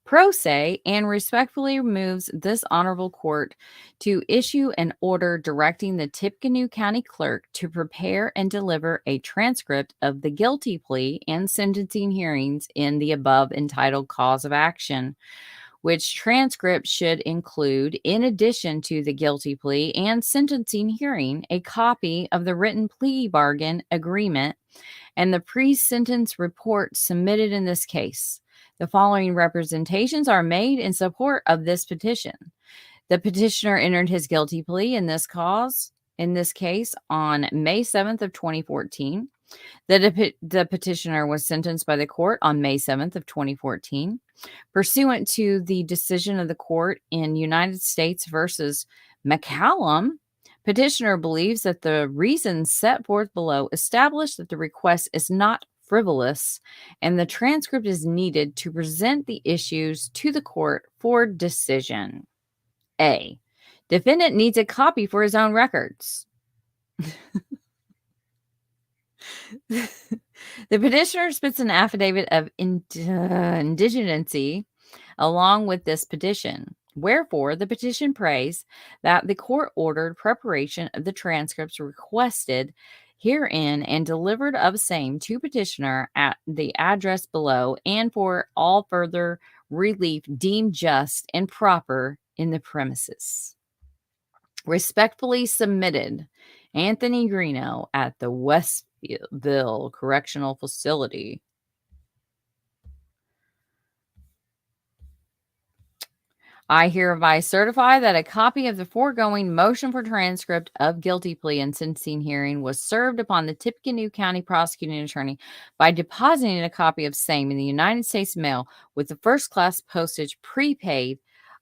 pro se, and respectfully moves this honorable court to issue an order directing the Tippecanoe County Clerk to prepare and deliver a transcript of the guilty plea and sentencing hearings in the above entitled cause of action, which transcript should include, in addition to the guilty plea and sentencing hearing, a copy of the written plea bargain agreement and the pre-sentence report submitted in this case. The following representations are made in support of this petition. The petitioner entered his guilty plea in this case on May 7th of 2014. The petitioner was sentenced by the court on May 7th of 2014. Pursuant to the decision of the court in United States versus McCallum, petitioner believes that the reasons set forth below establish that the request is not frivolous, and the transcript is needed to present the issues to the court for decision. A. Defendant needs a copy for his own records. The petitioner submits an affidavit of indigency along with this petition. Wherefore, the petition prays that the court ordered preparation of the transcripts requested herein and delivered of same to petitioner at the address below, and for all further relief deemed just and proper in the premises. Respectfully submitted, Anthony Greeno at the Westville Correctional Facility. I hereby certify that a copy of the foregoing motion for transcript of guilty plea and sentencing hearing was served upon the Tippecanoe County Prosecuting Attorney by depositing a copy of same in the United States mail with the first class postage prepaid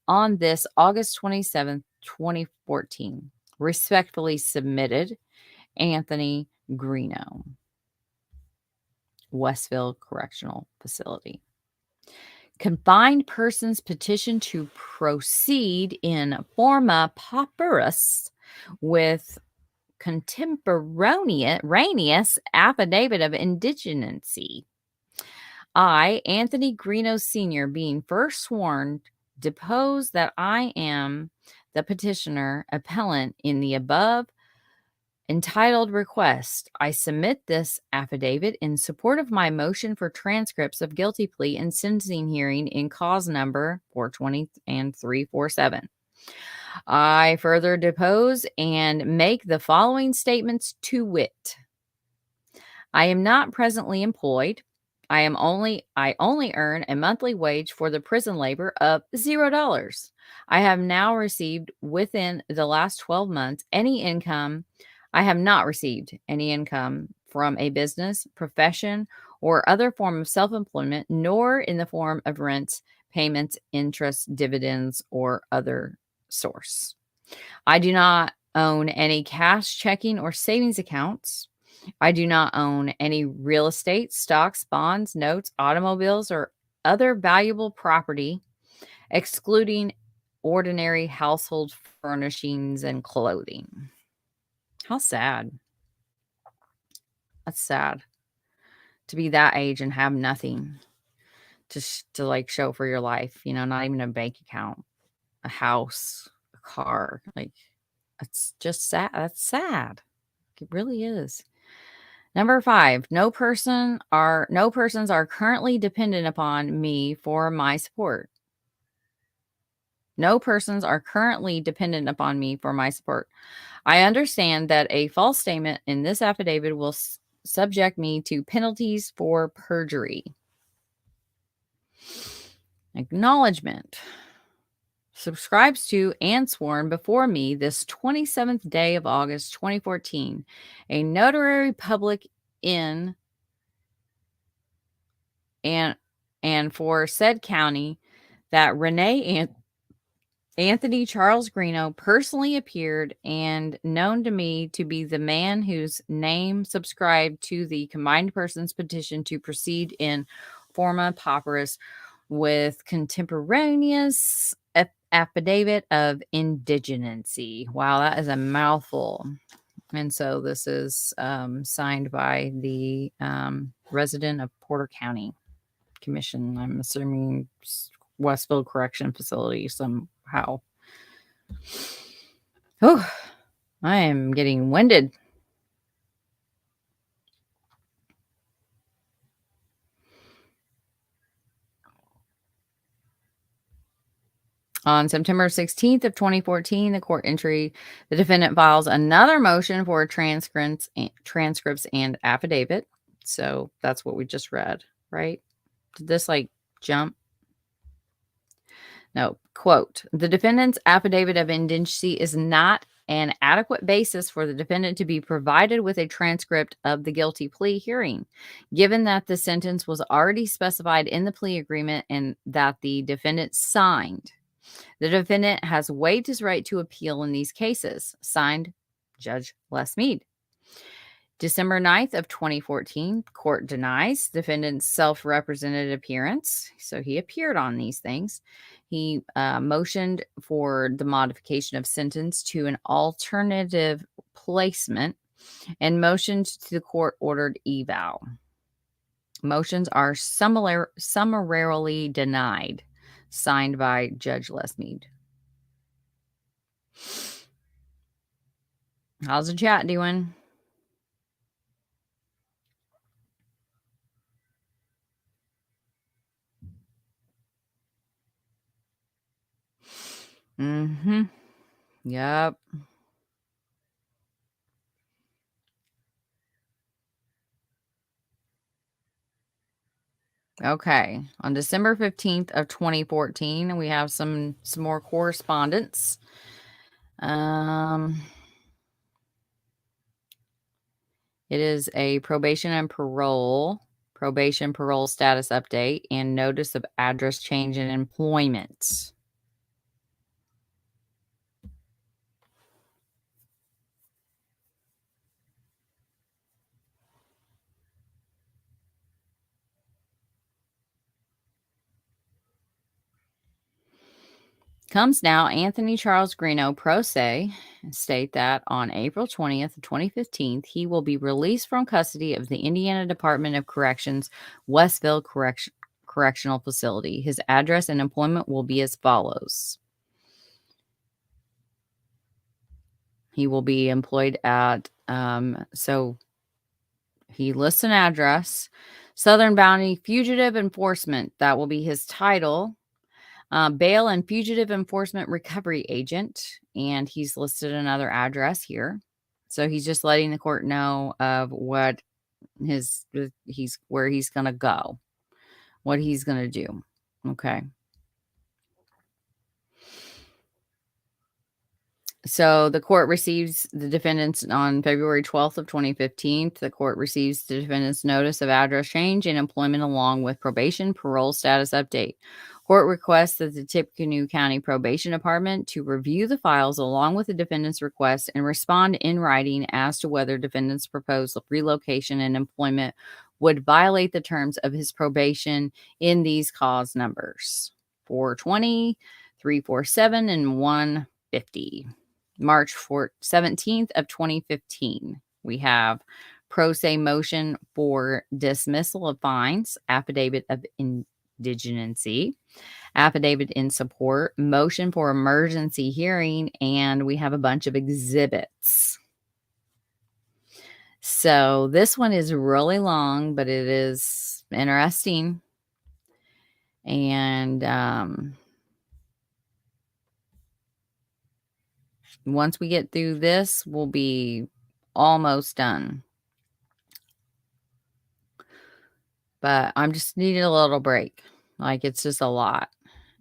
on this August 27th, 2014. Respectfully submitted, Anthony Greeno, Westville Correctional Facility. Confined persons petition to proceed in forma pauperis with contemporaneous affidavit of indigency. I, Anthony Greeno Sr., being first sworn, depose that I am the petitioner appellant in the above entitled request. I submit this affidavit in support of my motion for transcripts of guilty plea and sentencing hearing in cause number 420 and 347. I further depose and make the following statements to wit. I am not presently employed. I only earn a monthly wage for the prison labor of $0. I have now received within the last 12 months any income. I have not received any income from a business, profession, or other form of self-employment, nor in the form of rents, payments, interest, dividends, or other source. I do not own any cash, checking, or savings accounts. I do not own any real estate, stocks, bonds, notes, automobiles, or other valuable property, excluding ordinary household furnishings and clothing. How sad. That's sad to be that age and have nothing to like show for your life, you know, not even a bank account, a house, a car. Like, that's just sad. That's sad. It really is. Number 5, no persons are currently dependent upon me for my support. No persons are currently dependent upon me for my support. I understand that a false statement in this affidavit will subject me to penalties for perjury. Acknowledgement. Subscribes to and sworn before me this 27th day of August 2014, a notary public in and for said county, that Rene and Anthony Charles Greeno personally appeared and known to me to be the man whose name subscribed to the combined persons petition to proceed in forma pauperis with contemporaneous affidavit of indigenacy. Wow, that is a mouthful. And so this is signed by the resident of Porter County Commission. I'm assuming Westville Correction Facility somehow. Oh, I am getting winded. On September 16th of 2014, the court entry, the defendant files another motion for transcripts and affidavit. So that's what we just read, right? Did this like jump? No. Quote, the defendant's affidavit of indigency is not an adequate basis for the defendant to be provided with a transcript of the guilty plea hearing, given that the sentence was already specified in the plea agreement and that the defendant signed. The defendant has waived his right to appeal in these cases. Signed, Judge Les Mead. December 9th of 2014, court denies defendant's self-represented appearance. So he appeared on these things. He motioned for the modification of sentence to an alternative placement and motioned to the court-ordered eval. Motions are summarily denied. Signed by Judge Les Mead. How's the chat doing? Yep. Okay. On December 15th of 2014, we have some more correspondence. It is a probation parole status update and notice of address change in employment. Comes now, Anthony Charles Greeno, pro se, state that on April 20th of 2015, he will be released from custody of the Indiana Department of Corrections, Westville Correctional Facility. His address and employment will be as follows. He will be employed at, so he lists an address, Southern Bounty Fugitive Enforcement. That will be his title. Bail and Fugitive Enforcement Recovery Agent, and he's listed another address here. So he's just letting the court know of what where he's going to go, what he's going to do. Okay. So the court receives the defendant's on February 12th of 2015. The court receives the defendant's notice of address change and employment along with probation parole status update. Court requests that the Tippecanoe County Probation Department to review the files along with the defendant's request and respond in writing as to whether defendant's proposed relocation and employment would violate the terms of his probation in these cause numbers: 420, 347 and 150. March 17th of 2015, we have pro se motion for dismissal of fines, affidavit of indigency, affidavit in support, motion for emergency hearing, and we have a bunch of exhibits. So this one is really long, but it is interesting. And once we get through this, we'll be almost done. But I'm just needing a little break. Like, it's just a lot.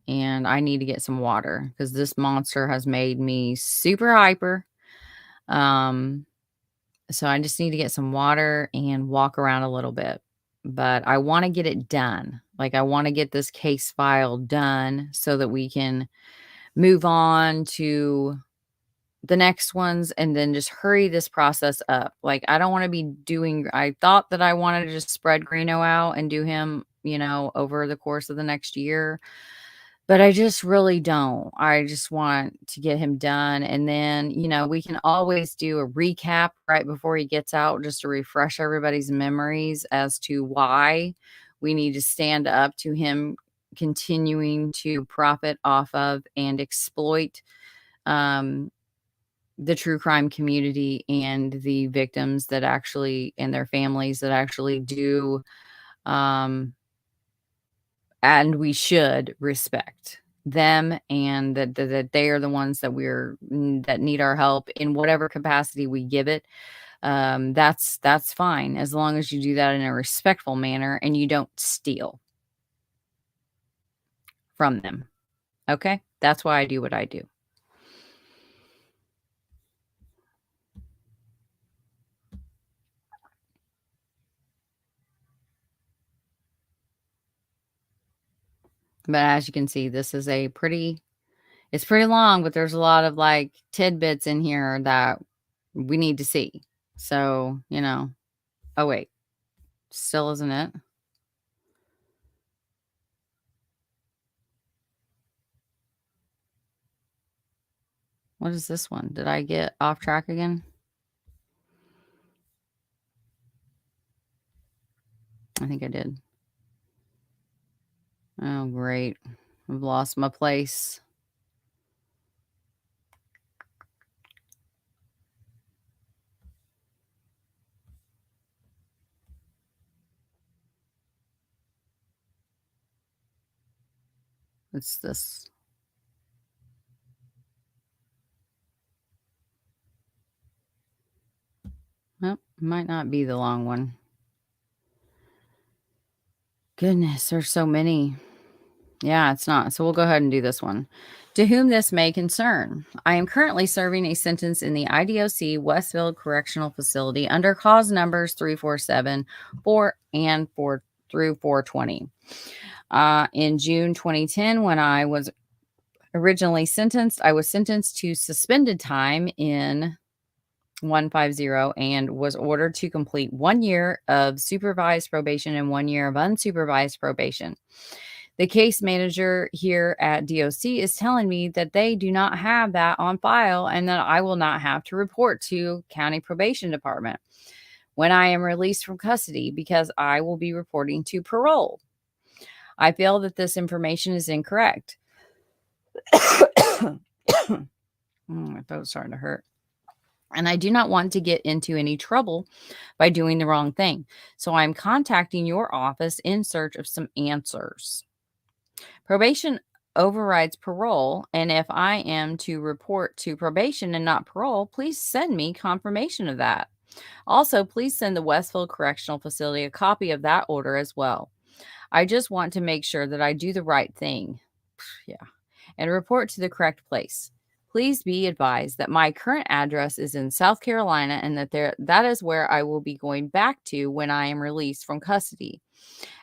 And I need to get some water because this monster has made me super hyper. So I just need to get some water and walk around a little bit. But I want to get it done. Like, I want to get this case file done so that we can move on to the next ones and then just hurry this process up. Like, I don't want to be doing, I thought that I wanted to just spread Greeno out and do him, you know, over the course of the next year. But I just really don't. I just want to get him done. And then, you know, we can always do a recap right before he gets out just to refresh everybody's memories as to why we need to stand up to him continuing to profit off of and exploit the true crime community and the victims that actually, and their families that actually do and we should respect them, and that they are the ones that that need our help in whatever capacity we give it. That's fine, as long as you do that in a respectful manner and you don't steal from them. Okay? That's why I do what I do. But as you can see, this is it's pretty long, but there's a lot of like tidbits in here that we need to see. So, you know, oh wait, still isn't it? What is this one? Did I get off track again? I think I did. Oh, great. I've lost my place. It's this. Nope, might not be the long one. Goodness, there's so many. Yeah, it's not. So we'll go ahead and do this one. To whom this may concern, I am currently serving a sentence in the IDOC Westfield Correctional Facility under cause numbers 347, 4, and 4 through 420. In June 2010, when I was originally sentenced, I was sentenced to suspended time in 150 and was ordered to complete 1 year of supervised probation and 1 year of unsupervised probation. The case manager here at DOC is telling me that they do not have that on file and that I will not have to report to County Probation Department when I am released from custody because I will be reporting to parole. I feel that this information is incorrect. My throat's starting to hurt. And I do not want to get into any trouble by doing the wrong thing. So I'm contacting your office in search of some answers. Probation overrides parole, and if I am to report to probation and not parole, please send me confirmation of that. Also, please send the Westfield Correctional Facility a copy of that order as well. I just want to make sure that I do the right thing. Yeah. And report to the correct place. Please be advised that my current address is in South Carolina and that is where I will be going back to when I am released from custody,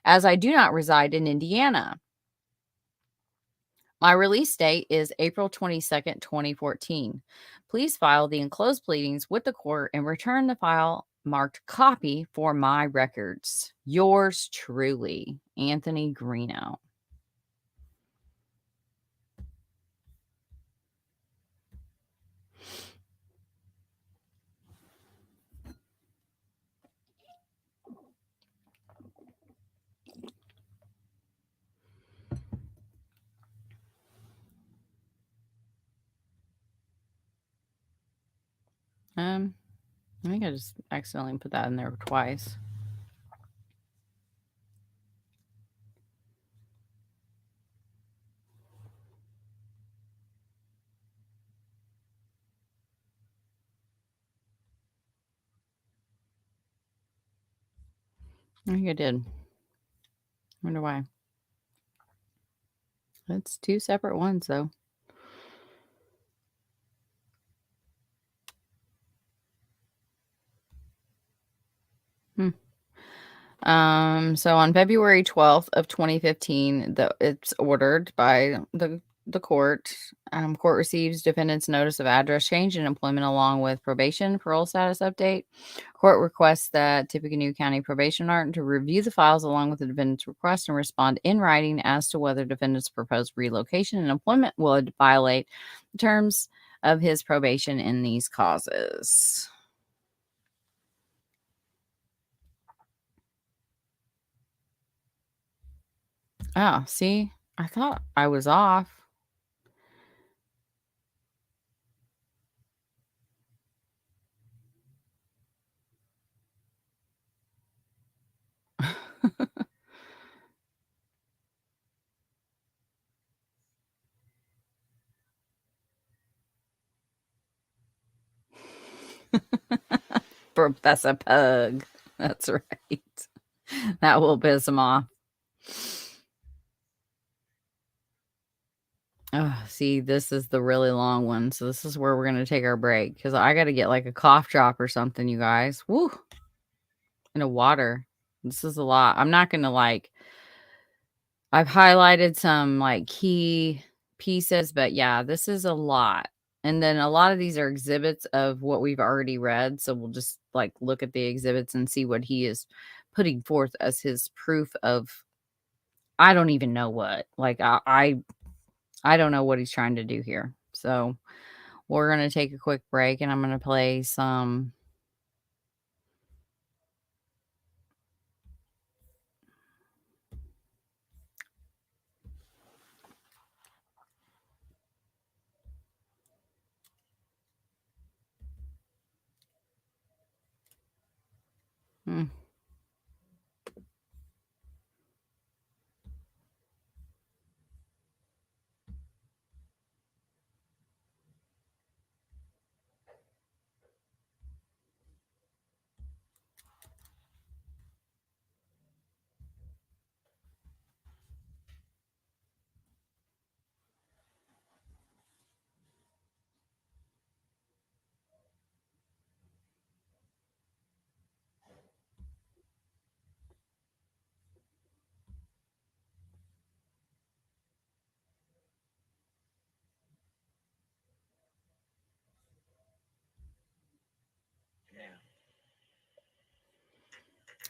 as I do not reside in Indiana. My release date is April 22nd, 2014. Please file the enclosed pleadings with the court and return the file marked copy for my records. Yours truly, Anthony Greeno. I think I just accidentally put that in there twice. I think I did. Wonder why. It's two separate ones, though. So on February 12th of 2015, it's ordered by the court. Court receives defendant's notice of address change and employment along with probation parole status update. Court requests that Tippecanoe County Probation Art to review the files along with the defendant's request and respond in writing as to whether defendant's proposed relocation and employment would violate the terms of his probation in these causes. Oh, see, I thought I was off. Professor Pug. That's right. That will piss him off. Oh, see, this is the really long one. So this is where we're going to take our break because I got to get like a cough drop or something, you guys. Woo. And a water. This is a lot. I'm not going to I've highlighted some like key pieces, but yeah, this is a lot. And then a lot of these are exhibits of what we've already read. So we'll just like look at the exhibits and see what he is putting forth as his proof of, I don't even know what. Like I don't know what he's trying to do here. So we're going to take a quick break and I'm going to play some.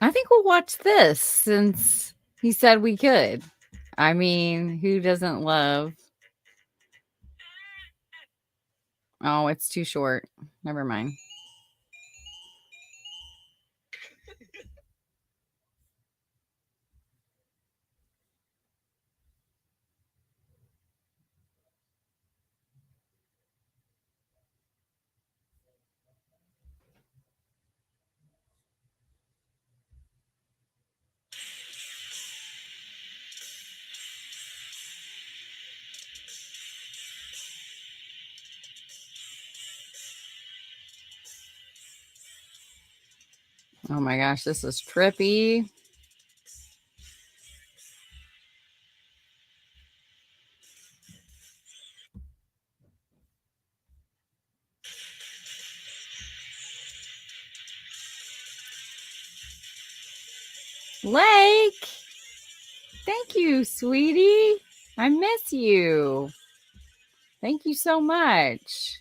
I think we'll watch this since he said we could. I mean, who doesn't love? Oh, it's too short. Never mind. Oh my gosh, this is trippy. Lake, thank you, sweetie. I miss you. Thank you so much.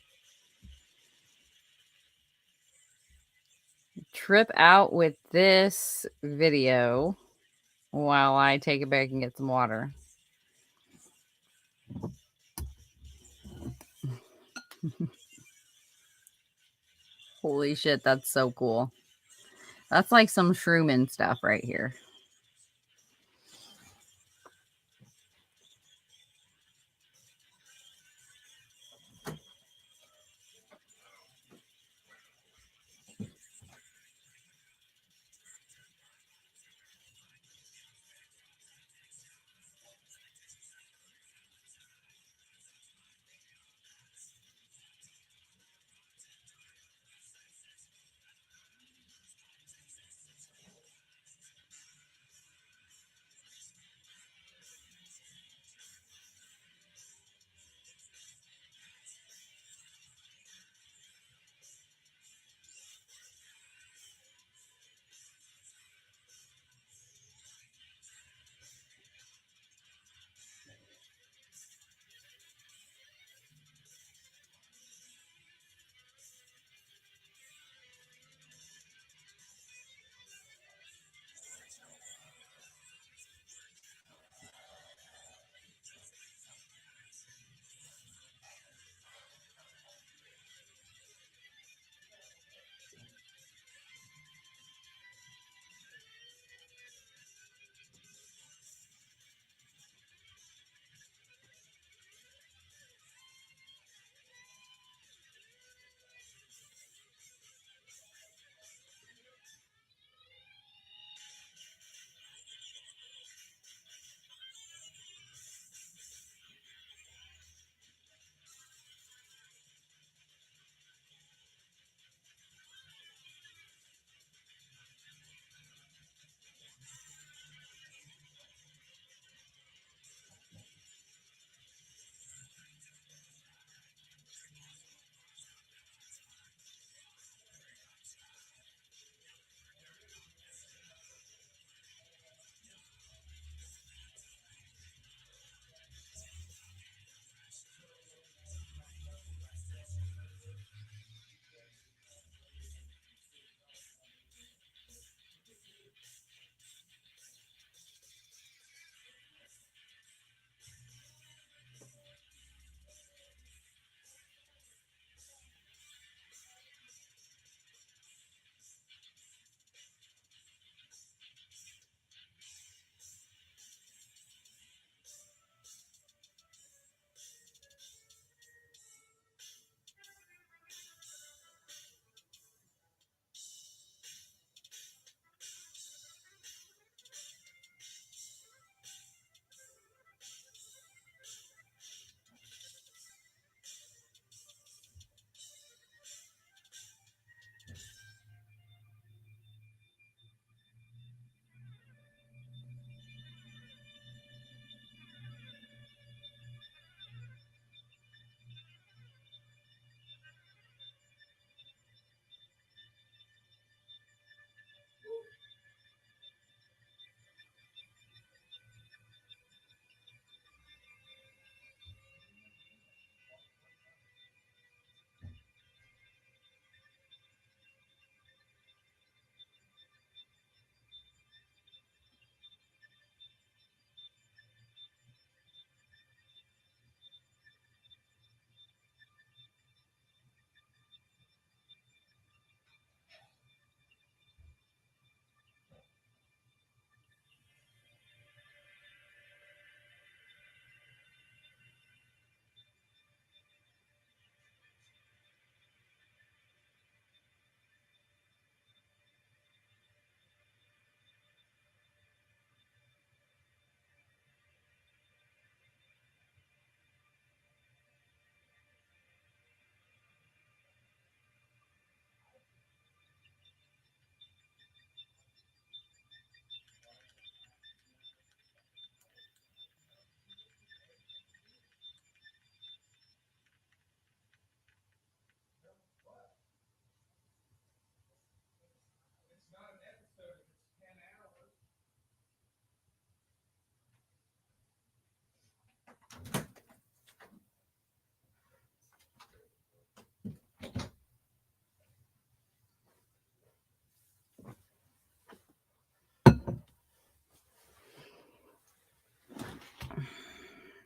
Trip out with this video while I take a break and get some water. Holy shit, that's so cool. That's like some Shroom stuff right here.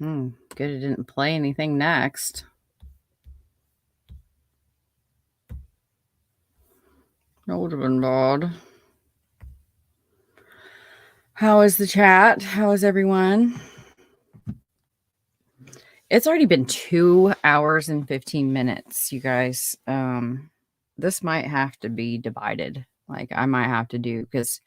Good it didn't play anything next. That would have been bad. How is the chat? How is everyone? It's already been 2 hours and 15 minutes, you guys. This might have to be divided. Like I might have to do, because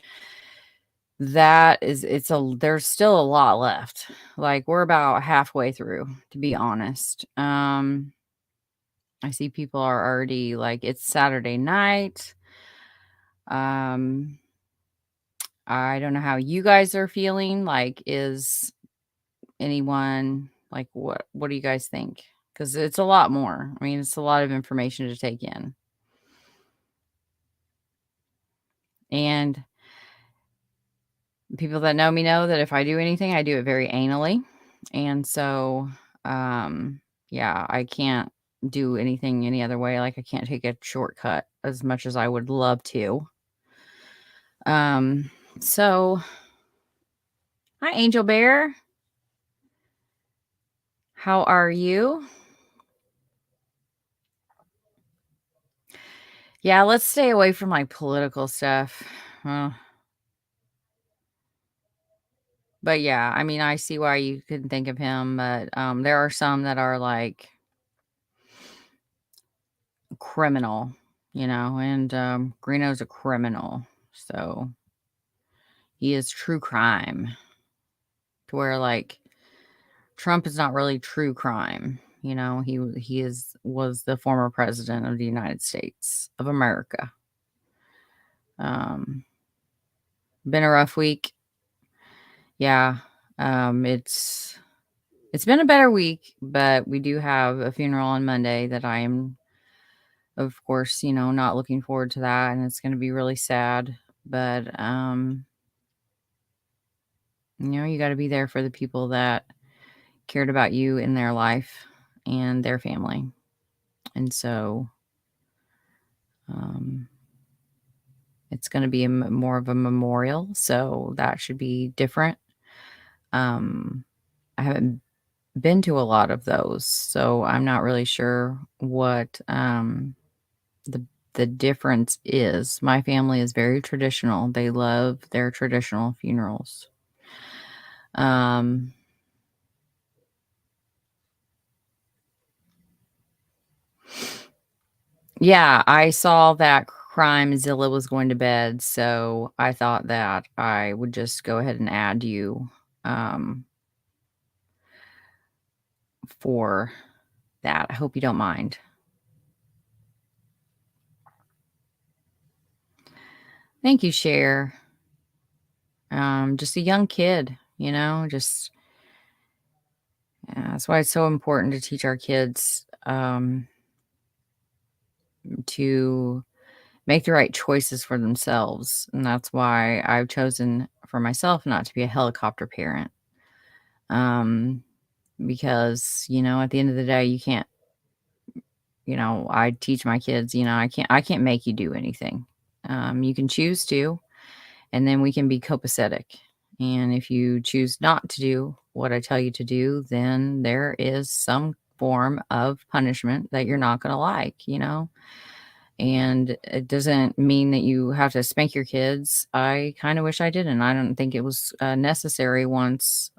there's still a lot left. Like we're about halfway through, to be honest. I see people are already like, it's Saturday night. I don't know how you guys are feeling. Like, is anyone like, what do you guys think? Because it's a lot more. I mean, it's a lot of information to take in. And people that know me know that if I do anything, I do it very anally. And so, yeah, I can't do anything any other way. Like I can't take a shortcut as much as I would love to. So hi, Angel Bear. How are you? Yeah, let's stay away from like political stuff. But yeah, I mean, I see why you couldn't think of him, but there are some that are like criminal, and Greeno's a criminal. So he is true crime, to where like Trump is not really true crime. Was the former president of the United States of America. Been a rough week. Yeah. It's been a better week, but we do have a funeral on Monday that I am, of course, not looking forward to that. And it's going to be really sad, but, you got to be there for the people that cared about you in their life and their family. And so, it's going to be more of a memorial. So that should be different. I haven't been to a lot of those, so I'm not really sure what, the difference is. My family is very traditional. They love their traditional funerals. Yeah, I saw that Crimezilla was going to bed, so I thought that I would just go ahead and add you for that. I hope you don't mind. Thank you, Cher. Just a young kid, just that's why it's so important to teach our kids to make the right choices for themselves. And that's why I've chosen for myself not to be a helicopter parent. Because, at the end of the day, you can't, I teach my kids, I can't make you do anything. You can choose to, and then we can be copacetic. And if you choose not to do what I tell you to do, then there is some form of punishment that you're not going to like, and it doesn't mean that you have to spank your kids. I kind of wish I didn't. I don't think it was necessary once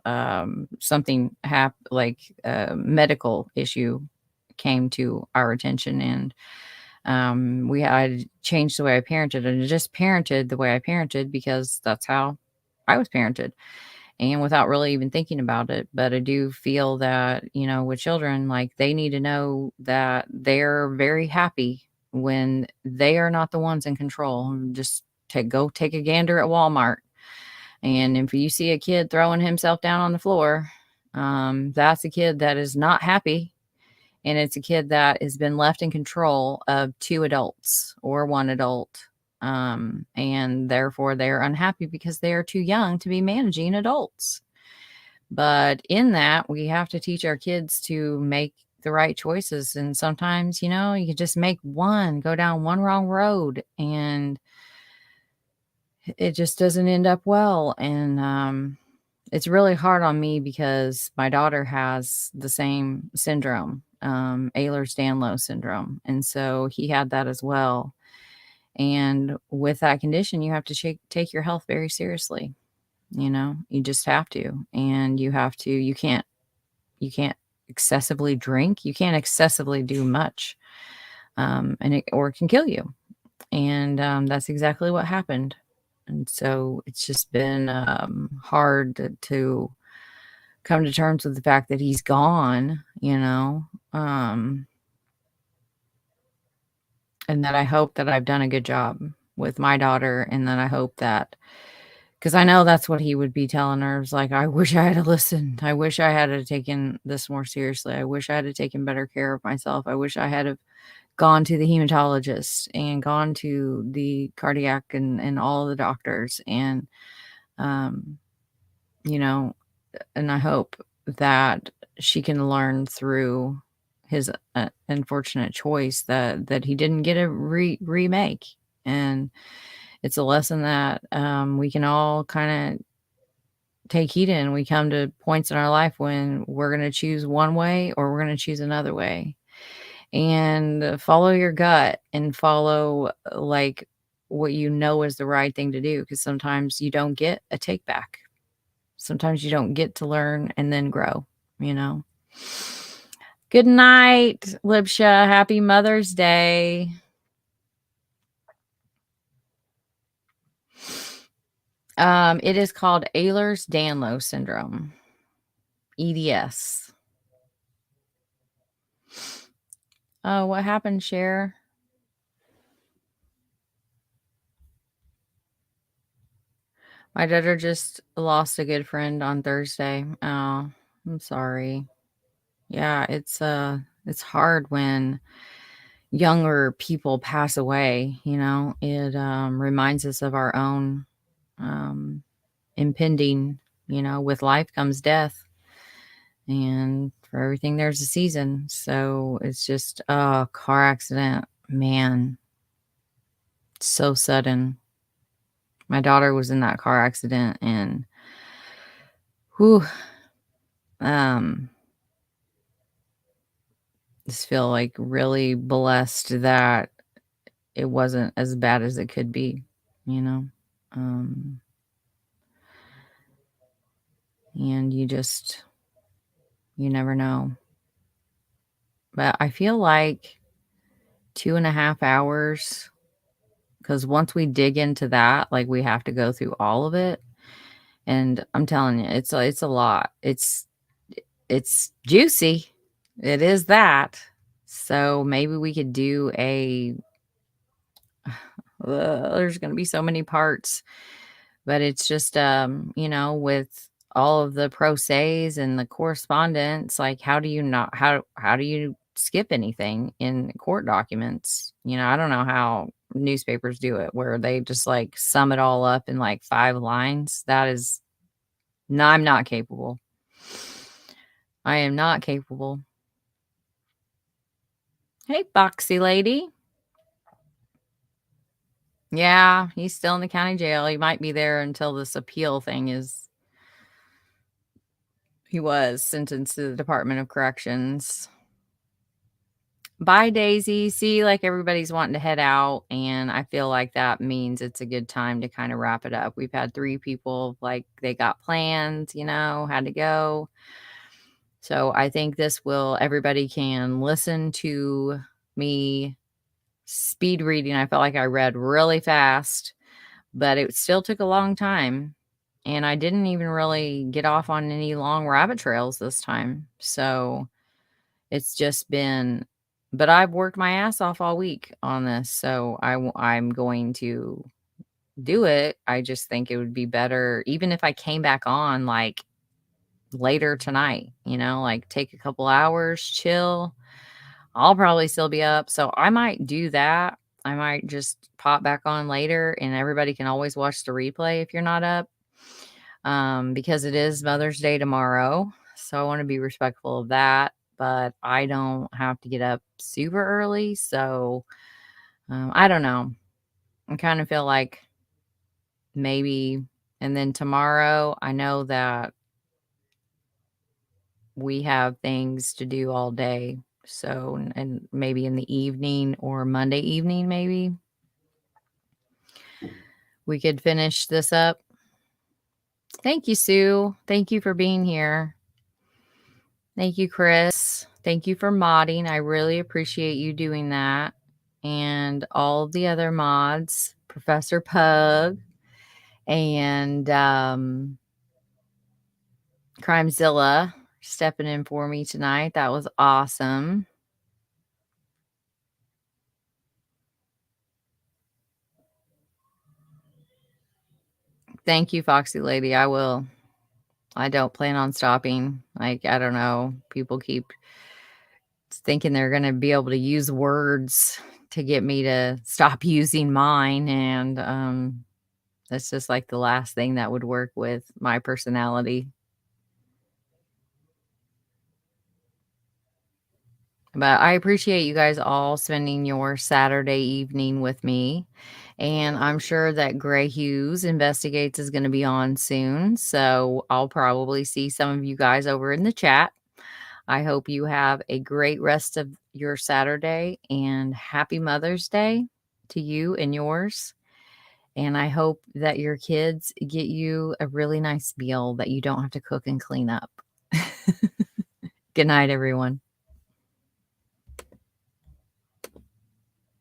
something happened, like a medical issue came to our attention, and I changed the way I parented, and just parented the way I parented because that's how I was parented, and without really even thinking about it. But I do feel that, with children, like they need to know that they're very happy when they are not the ones in control. Just go take a gander at Walmart. And if you see a kid throwing himself down on the floor, that's a kid that is not happy. And it's a kid that has been left in control of 2 adults or 1 adult. And therefore they're unhappy because they are too young to be managing adults. But in that, we have to teach our kids to make the right choices. And sometimes, you can just go down one wrong road, and it just doesn't end up well. And it's really hard on me because my daughter has the same syndrome, Ehlers-Danlos syndrome. And so he had that as well. And with that condition, you have to take your health very seriously. You just have to. And you can't excessively drink. You can't excessively do much. Or it can kill you. And that's exactly what happened. And so it's just been hard to come to terms with the fact that he's gone, and that I hope that I've done a good job with my daughter, and that I hope that, because I know that's what he would be telling her. It's like, I wish I had listened. I wish I had taken this more seriously. I wish I had taken better care of myself. I wish I had have gone to the hematologist and gone to the cardiac and all of the doctors. And, you know, and I hope that she can learn through his unfortunate choice that he didn't get a remake. And it's a lesson that we can all kind of take heed in. We come to points in our life when we're going to choose one way or we're going to choose another way. And follow your gut and follow like what you know is the right thing to do, because sometimes you don't get a take back. Sometimes you don't get to learn and then grow, Good night, Libsha. Happy Mother's Day. It is called Ehlers-Danlos syndrome, EDS. Oh, what happened, Cher? My daughter just lost a good friend on Thursday. Oh, I'm sorry. Yeah, it's hard when younger people pass away, It reminds us of our own impending, with life comes death. And for everything there's a season. So it's just a car accident, man. So sudden. My daughter was in that car accident, and whew, just feel like really blessed that it wasn't as bad as it could be, and you never know. But I feel like 2.5 hours, because once we dig into that, like, we have to go through all of it. And I'm telling you, it's a lot. It's juicy. It is that. So maybe we could do there's going to be so many parts, but it's just, with all of the pro se's and the correspondence, like, how do you skip anything in court documents? I don't know how newspapers do it, where they just like sum it all up in like 5 lines. No, I'm not capable. I am not capable. Hey, Foxy lady. Yeah, he's still in the county jail. He might be there until this appeal thing is. He was sentenced to the Department of Corrections. Bye, Daisy. See, like, everybody's wanting to head out, and I feel like that means it's a good time to kind of wrap it up. We've had 3 people, like, they got plans, had to go. So I think everybody can listen to me speed reading. I felt like I read really fast, but it still took a long time. And I didn't even really get off on any long rabbit trails this time. So it's just been, but I've worked my ass off all week on this. So I'm going to do it. I just think it would be better, even if I came back on like later tonight, like take a couple hours, chill. I'll probably still be up. So I might do that. I might just pop back on later, and everybody can always watch the replay if you're not up. Because it is Mother's Day tomorrow. So I want to be respectful of that, but I don't have to get up super early. So I don't know. I kind of feel like maybe, and then tomorrow, I know that we have things to do all day. So, and maybe in the evening or Monday evening, maybe we could finish this up. Thank you, Sue. Thank you for being here. Thank you, Chris. Thank you for modding. I really appreciate you doing that. And all of the other mods, Professor Pug and Crimezilla stepping in for me tonight. That was awesome. Thank you, Foxy Lady. I will. I don't plan on stopping. Like, I don't know. People keep thinking they're going to be able to use words to get me to stop using mine. And that's just like the last thing that would work with my personality. But I appreciate you guys all spending your Saturday evening with me. And I'm sure that Gray Hughes Investigates is going to be on soon. So I'll probably see some of you guys over in the chat. I hope you have a great rest of your Saturday and happy Mother's Day to you and yours. And I hope that your kids get you a really nice meal that you don't have to cook and clean up. Good night, everyone.